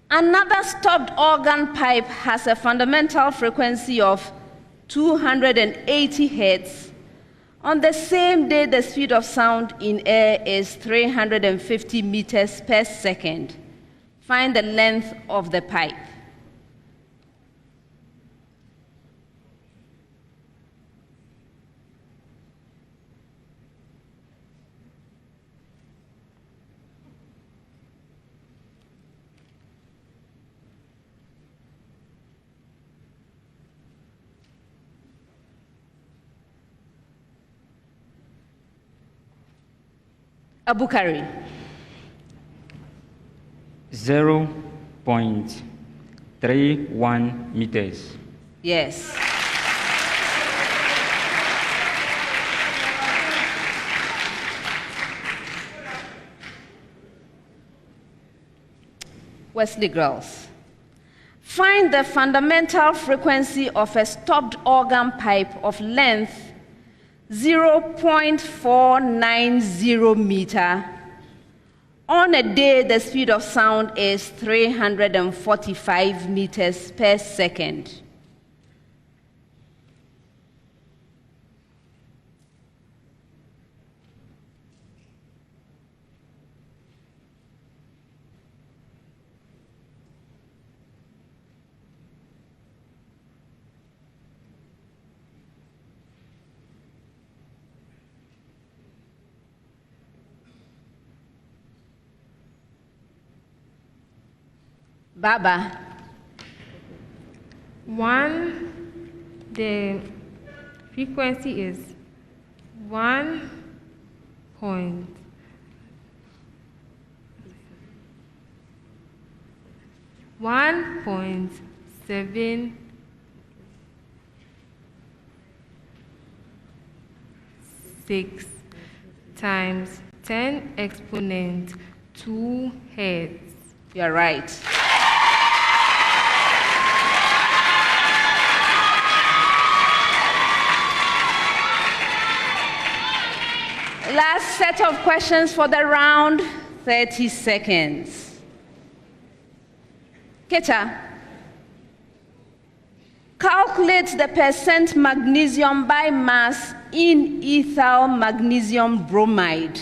Another stopped organ pipe has a fundamental frequency of 280 Hertz. On the same day, the speed of sound in air is 350 meters per second. Find the length of the pipe. Abukari. 0.31 meters. Yes. Wesley girls. Find the fundamental frequency of a stopped organ pipe of length 0.490 meter. On a day, the speed of sound is 345 meters per second. Baba. The frequency is 1.76 times 10 exponent 2 Hertz. You're right. Last set of questions for the round, 30 seconds. Keta, calculate the percent magnesium by mass in ethyl magnesium bromide.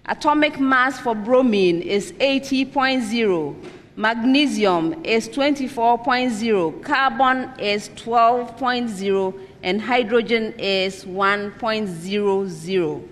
Atomic mass for bromine is 80.0, magnesium is 24.0, carbon is 12.0, and hydrogen is 1.00.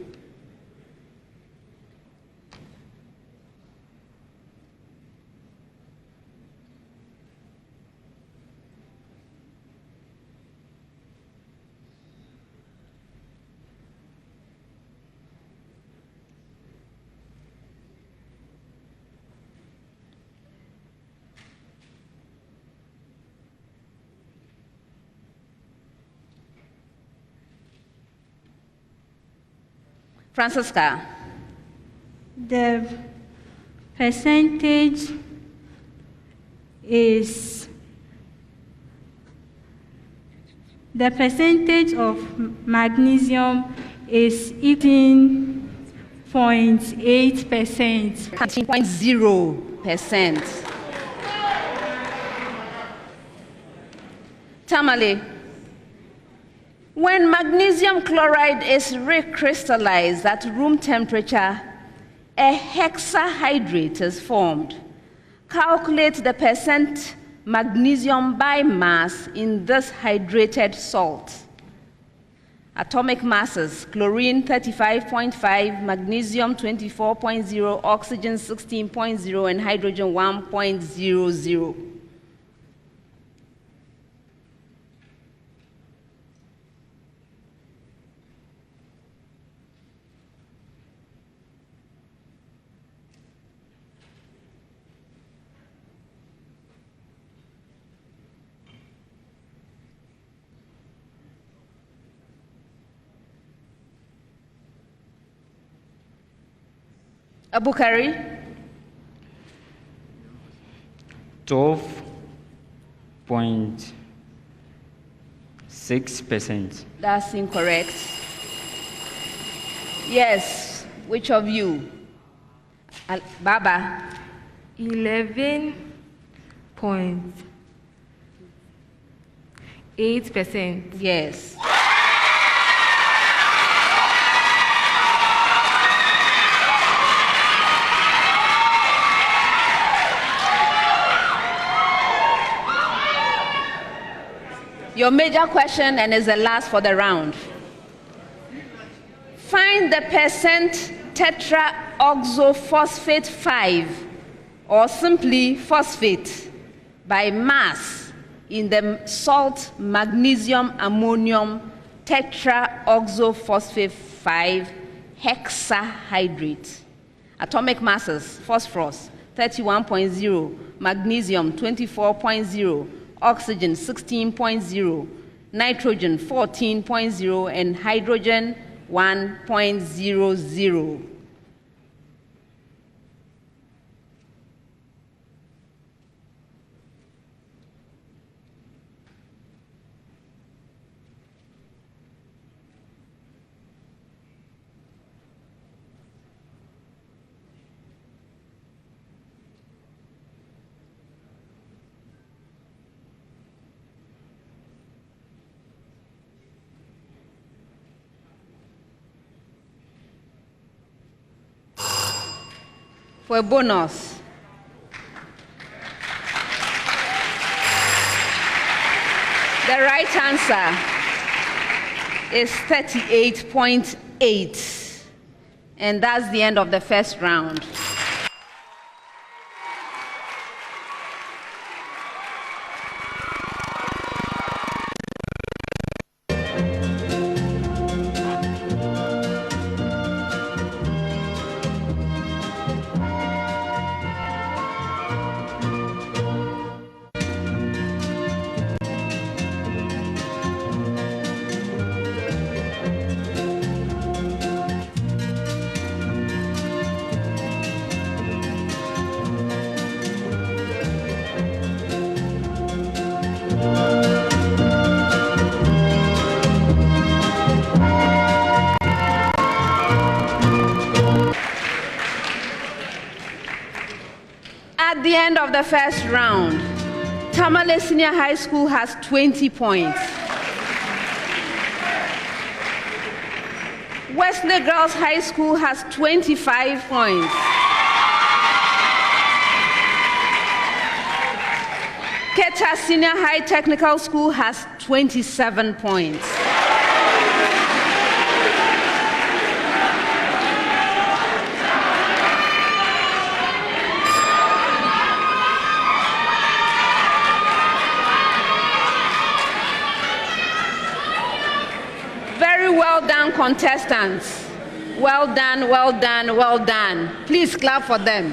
Francisca. The percentage of magnesium is 18.8%. 18.0%. Tamale. When magnesium chloride is recrystallized at room temperature, a hexahydrate is formed. Calculate the percent magnesium by mass in this hydrated salt. Atomic masses: chlorine 35.5, magnesium 24.0, oxygen 16.0, and hydrogen 1.00. Abukari? 12.6%. That's incorrect. Yes, which of you? Baba? 11.8%. Yes. Your major question, and is the last for the round. Find the percent tetraoxophosphate 5, or simply phosphate, by mass in the salt magnesium ammonium tetraoxophosphate 5 hexahydrate. Atomic masses: phosphorus 31.0, magnesium 24.0, oxygen 16.0, nitrogen 14.0, and hydrogen 1.00. For a bonus, the right answer is 38.8, and that's the end of the first round. At the end of the first round, Tamale Senior High School has 20 points. Wesley Girls High School has 25 points. Keta Senior High Technical School has 27 points. Well done, contestants. Well done, well done, well done. Please clap for them.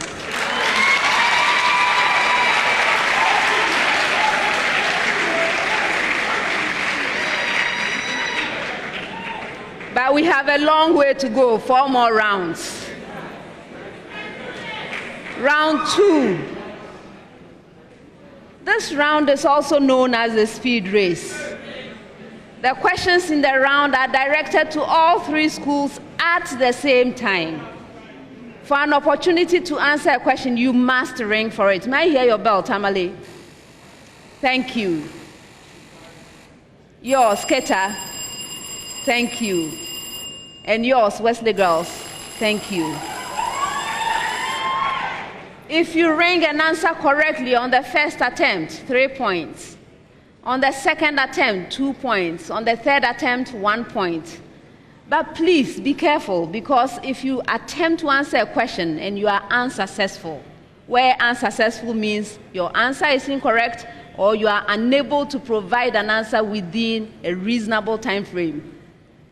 But we have a long way to go, 4 more rounds. Round 2. This round is also known as the speed race. The questions in the round are directed to all 3 schools at the same time. For an opportunity to answer a question, you must ring for it. May I hear your bell, Tamale? Thank you. Yours, Keta. Thank you. And yours, Wesley Girls. Thank you. If you ring and answer correctly on the first attempt, 3 points. On the second attempt, 2 points. On the third attempt, 1 point. But please be careful, because if you attempt to answer a question and you are unsuccessful, where unsuccessful means your answer is incorrect or you are unable to provide an answer within a reasonable time frame,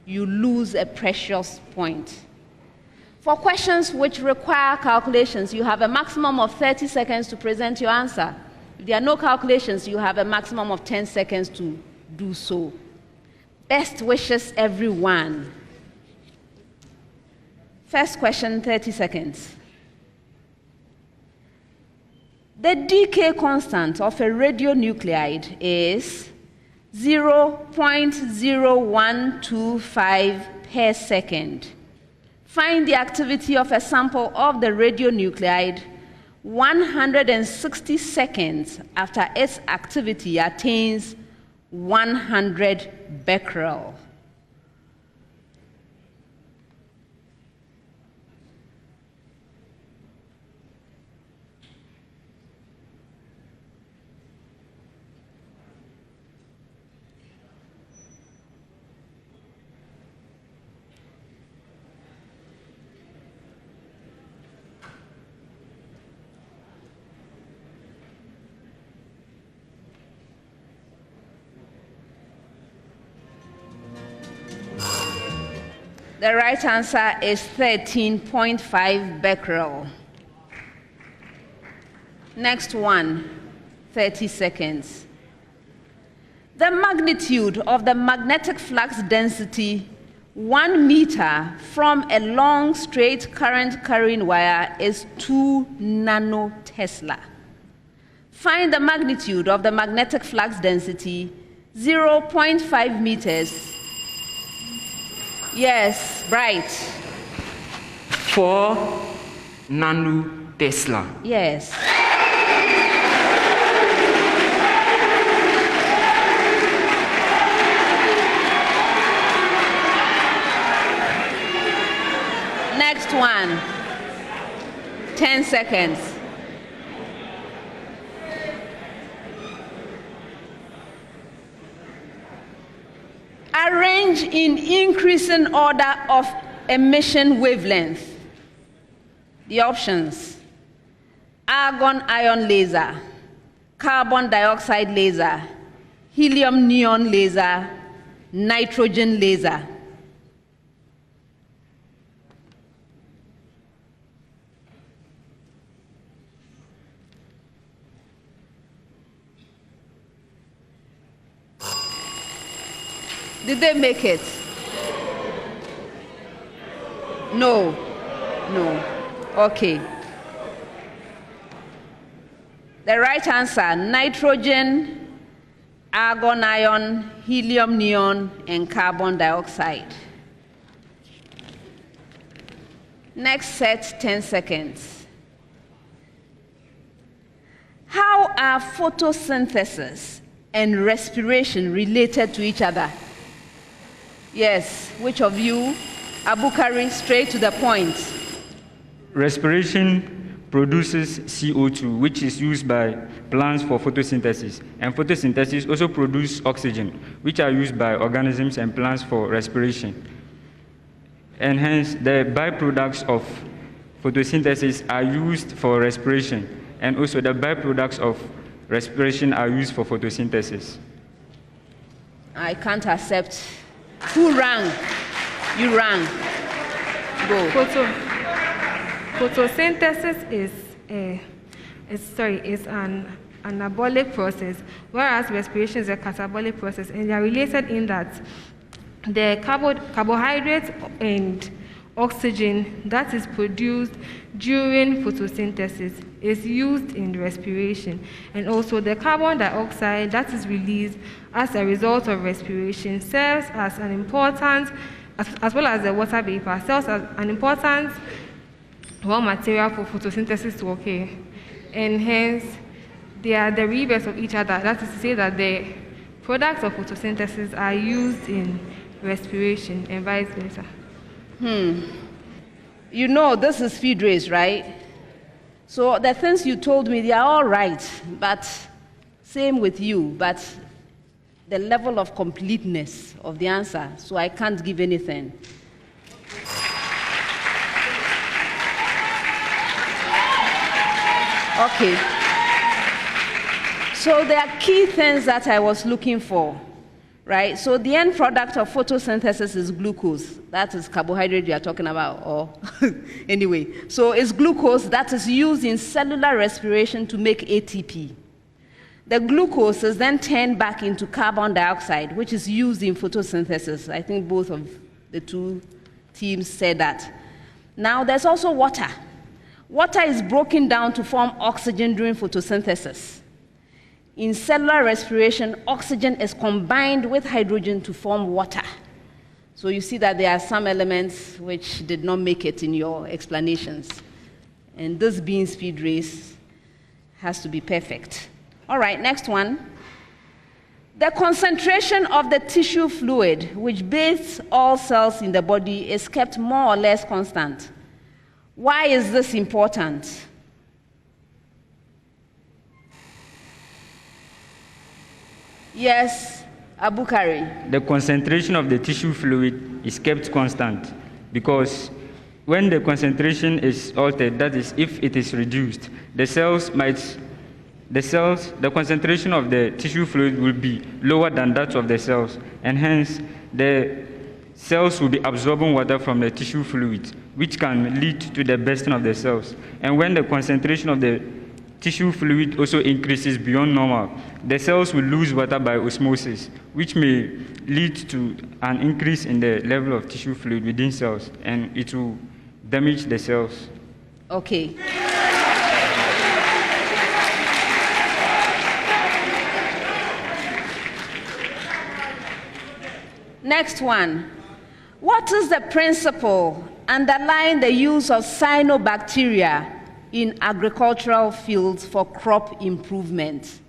you lose a precious point. For questions which require calculations, you have a maximum of 30 seconds to present your answer. If there are no calculations, you have a maximum of 10 seconds to do so. Best wishes, everyone. First question, 30 seconds. The decay constant of a radionuclide is 0.0125 per second. Find the activity of a sample of the radionuclide 160 seconds after its activity attains 100 becquerel. The right answer is 13.5 becquerel. Next one, 30 seconds. The magnitude of the magnetic flux density 1 meter from a long straight current carrying wire is 2 nanotesla. Find the magnitude of the magnetic flux density 0.5 meters. Yes, right. 4 nanotesla. Yes. Next one. 10 seconds. Arrange in increasing order of emission wavelength. The options: argon ion laser, carbon dioxide laser, helium neon laser, nitrogen laser. Did they make it? No. No. Okay. The right answer: nitrogen, argon ion, helium neon, and carbon dioxide. Next set, 10 seconds. How are photosynthesis and respiration related to each other? Yes, which of you? Abukari, straight to the point. Respiration produces CO2, which is used by plants for photosynthesis. And photosynthesis also produces oxygen, which are used by organisms and plants for respiration. And hence, the byproducts of photosynthesis are used for respiration. And also, the byproducts of respiration are used for photosynthesis. I can't accept. Who rang? You rang. Go. Photosynthesis is an anabolic process, whereas respiration is a catabolic process, and they are related in that the carbohydrates and oxygen that is produced during photosynthesis is used in respiration, and also the carbon dioxide that is released as a result of respiration serves as an important, as well as the water vapor, serves as an important raw material for photosynthesis to occur, and hence they are the reverse of each other. That is to say that the products of photosynthesis are used in respiration and vice versa. You know, this is feed race, right? So the things you told me, they are all right, but same with you. But the level of completeness of the answer, so I can't give anything. Okay. So there are key things that I was looking for, right? So the end product of photosynthesis is glucose. That is carbohydrate you are talking about, or anyway. So it's glucose that is used in cellular respiration to make ATP. The glucose is then turned back into carbon dioxide, which is used in photosynthesis. I think both of the two teams said that. Now, there's also water. Water is broken down to form oxygen during photosynthesis. In cellular respiration, oxygen is combined with hydrogen to form water. So you see that there are some elements which did not make it in your explanations. And this being speed race has to be perfect. All right, next one. The concentration of the tissue fluid, which bathes all cells in the body, is kept more or less constant. Why is this important? Yes, Abukari. The concentration of the tissue fluid is kept constant because when the concentration is altered, that is, if it is reduced, the concentration of the tissue fluid will be lower than that of the cells, and hence the cells will be absorbing water from the tissue fluid, which can lead to the bursting of the cells. And when the concentration of the tissue fluid also increases beyond normal, the cells will lose water by osmosis, which may lead to an increase in the level of tissue fluid within cells, and it will damage the cells. Okay. Next one. What is the principle underlying the use of cyanobacteria in agricultural fields for crop improvement?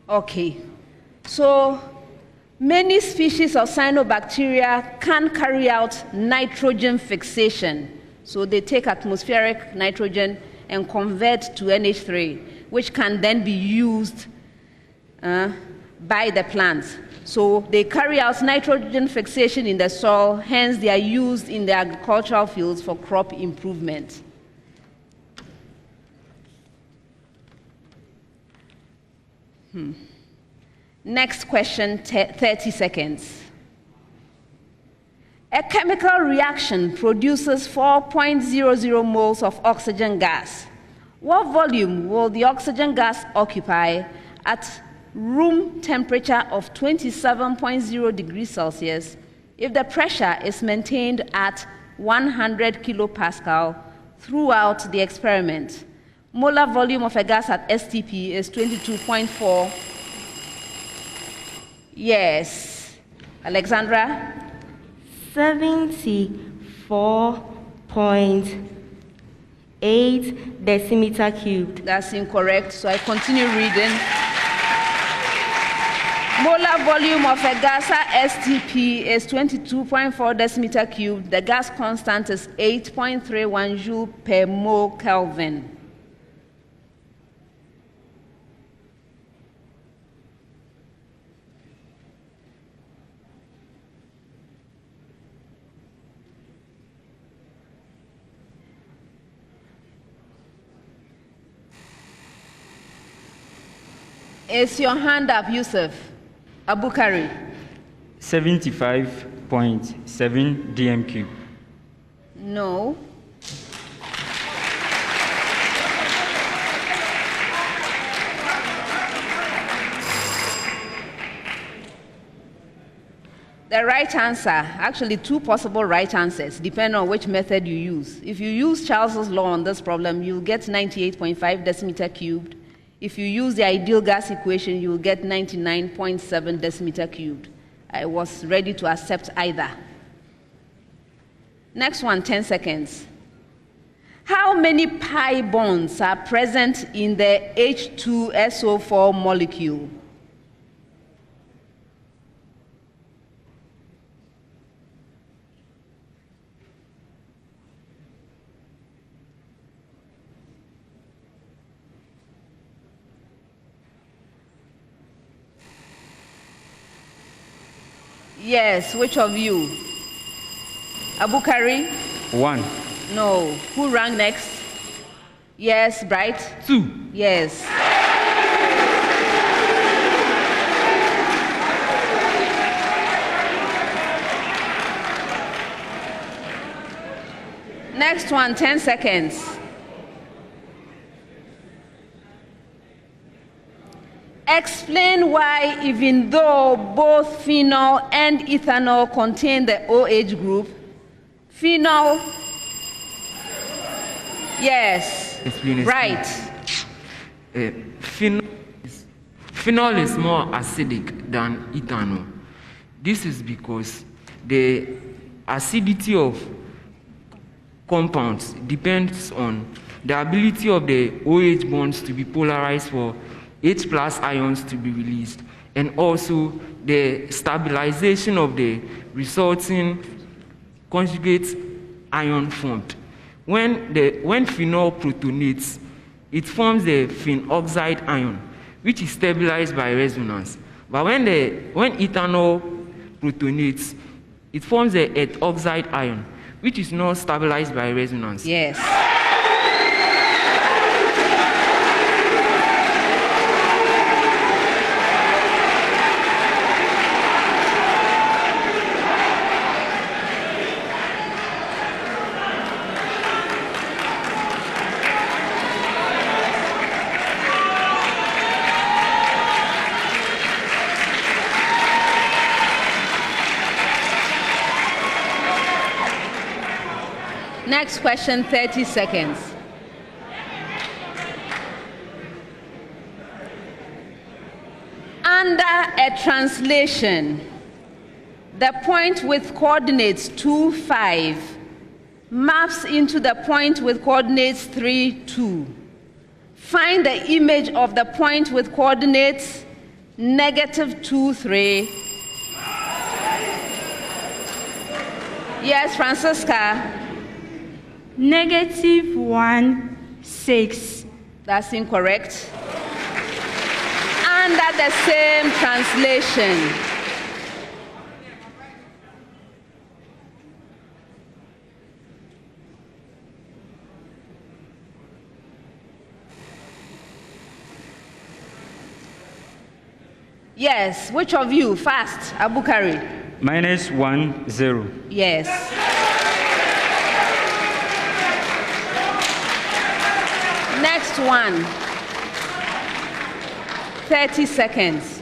Okay. So many species of cyanobacteria can carry out nitrogen fixation. So they take atmospheric nitrogen and convert to NH3, which can then be used by the plants. So they carry out nitrogen fixation in the soil, hence they are used in the agricultural fields for crop improvement. Next question, 30 seconds. A chemical reaction produces 4.00 moles of oxygen gas. What volume will the oxygen gas occupy at room temperature of 27.0 degrees Celsius if the pressure is maintained at 100 kilopascal throughout the experiment? Molar volume of a gas at STP is 22.4. Yes. Alexandra? 74.8 decimeter cubed. That's incorrect, so I continue reading. Molar volume of a gas at STP is 22.4 decimeter cubed. The gas constant is 8.31 joule per mole Kelvin. Is your hand up, Yusuf? Abukari? 75.7 dm3. No. The right answer, actually two possible right answers, depending on which method you use. If you use Charles's law on this problem, you'll get 98.5 decimeter cubed. If you use the ideal gas equation, you'll get 99.7 decimeter cubed. I was ready to accept either. Next one, 10 seconds. How many pi bonds are present in the H2SO4 molecule? Yes, which of you? Abukari? 1. No. Who rang next? Yes, Bright? 2. Yes. Next one, 10 seconds. Explain why, even though both phenol and ethanol contain the OH group, phenol, yes, right. Phenol is more acidic than ethanol. This is because the acidity of compounds depends on the ability of the OH bonds to be polarized for H+ ions to be released, and also the stabilization of the resulting conjugate ion formed. When phenol protonates, it forms the phenoxide ion, which is stabilized by resonance. But when ethanol protonates, it forms the ethoxide ion, which is not stabilized by resonance. Yes. Next question, 30 seconds. Under a translation, the point with coordinates 2, 5 maps into the point with coordinates 3, 2. Find the image of the point with coordinates -2, 3. Yes, Francisca. -1, 6. That's incorrect. Under the same translation, yes, which of you? Fast, Abukari. -1, 0. Yes. Next one, 30 seconds.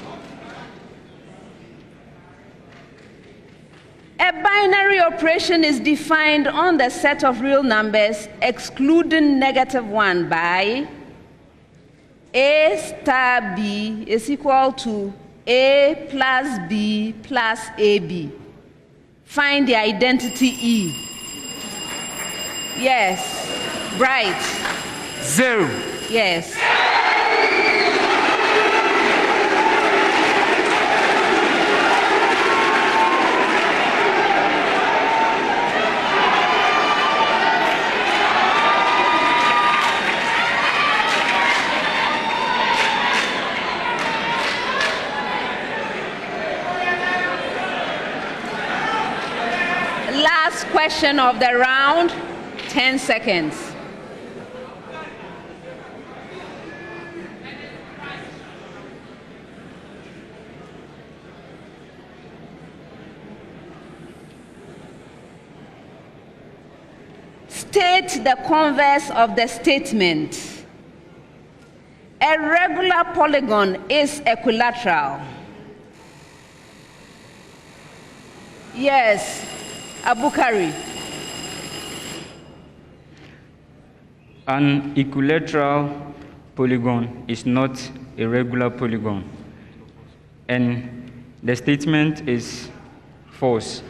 A binary operation is defined on the set of real numbers excluding -1 by A star B is equal to A plus B plus AB. Find the identity E. Yes, Bright. 0. Yes. Last question of the round, 10 seconds. State the converse of the statement. A regular polygon is equilateral. Yes, Abukari. An equilateral polygon is not a regular polygon, and the statement is false.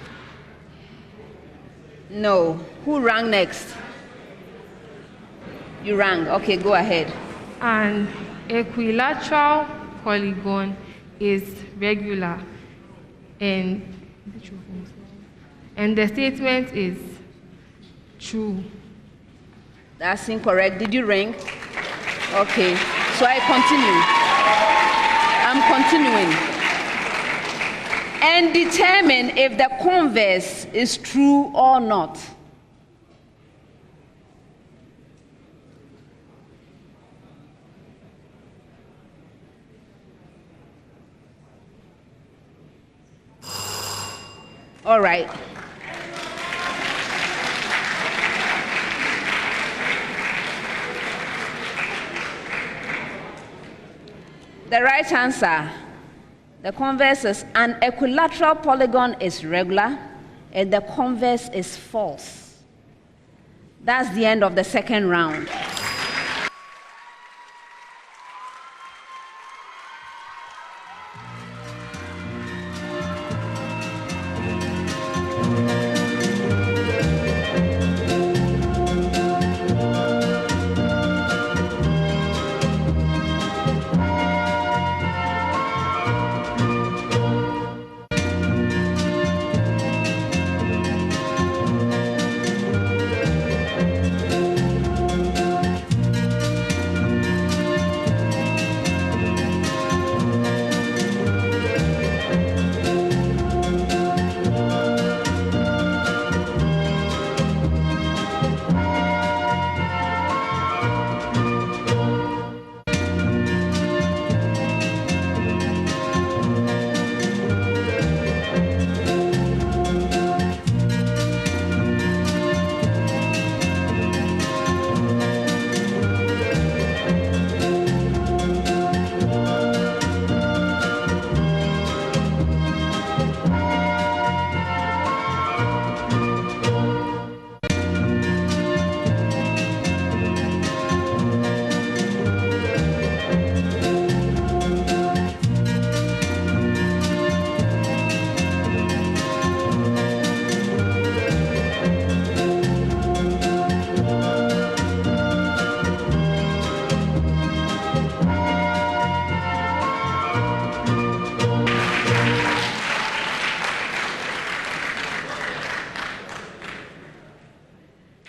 No. Who rang next? You rang. Okay, go ahead. An equilateral polygon is regular, and the statement is true. That's incorrect. Did you ring? Okay, so I continue. I'm continuing. and determine if the converse is true or not. All right. The right answer, the converse is an equilateral polygon is regular and the converse is false. That's the end of the second round.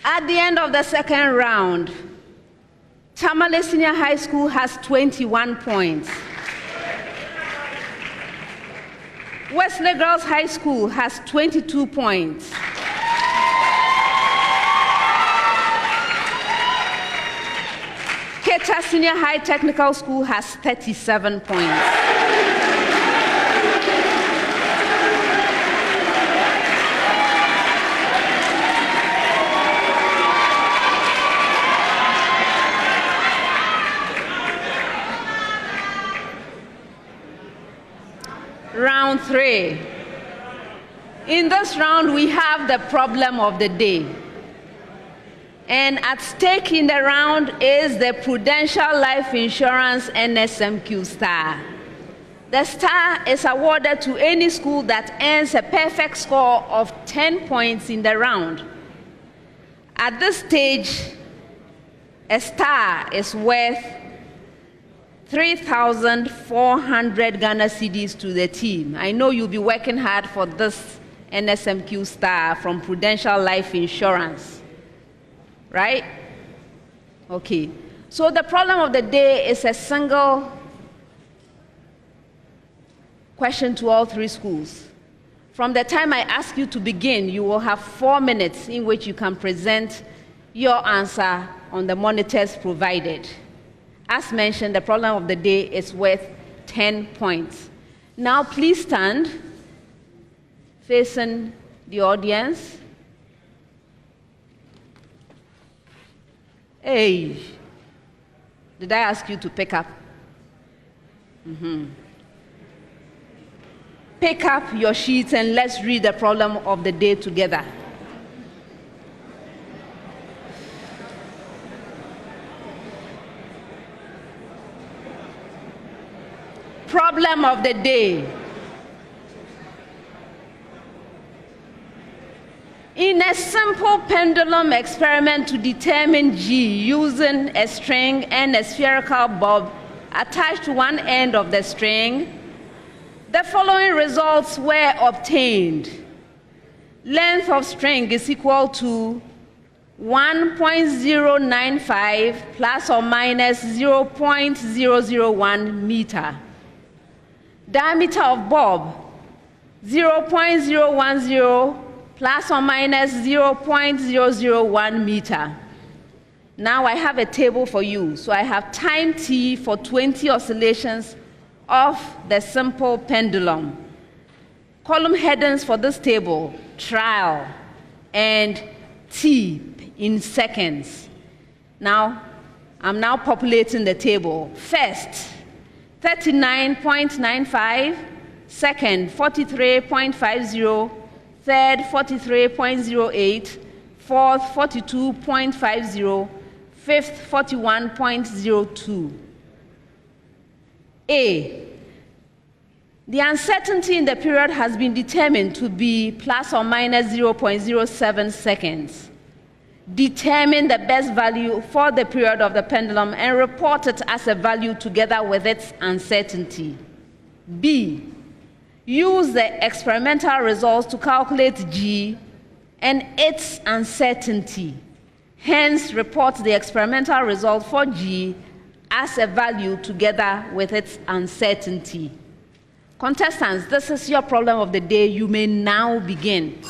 At the end of the second round, Tamale Senior High School has 21 points. Wesley Girls High School has 22 points. Keta Senior High Technical School has 37 points. Round 3. In this round, we have the problem of the day. And at stake in the round is the Prudential Life Insurance NSMQ star. The star is awarded to any school that earns a perfect score of 10 points in the round. At this stage, a star is worth 3,400 Ghana cedis to the team. I know you'll be working hard for this NSMQ star from Prudential Life Insurance, right? Okay. So the problem of the day is a single question to all 3 schools. From the time I ask you to begin, you will have 4 minutes in which you can present your answer on the monitors provided. As mentioned, the problem of the day is worth 10 points. Now, please stand facing the audience. Hey, did I ask you to pick up? Pick up your sheets and let's read the problem of the day together. Problem of the day. In a simple pendulum experiment to determine G using a string and a spherical bob attached to one end of the string, the following results were obtained. Length of string is equal to 1.095 plus or minus 0.001 meter. Diameter of bob, 0.010 plus or minus 0.001 meter. Now I have a table for you. So I have time t for 20 oscillations of the simple pendulum. Column headings for this table, trial, and t in seconds. Now, I'm now populating the table. First, 39.95, second, 43.50, third, 43.08, fourth, 42.50, fifth, 41.02. A. The uncertainty in the period has been determined to be plus or minus 0.07 seconds. Determine the best value for the period of the pendulum and report it as a value together with its uncertainty. B. Use the experimental results to calculate G and its uncertainty. Hence, report the experimental result for G as a value together with its uncertainty. Contestants, this is your problem of the day. You may now begin.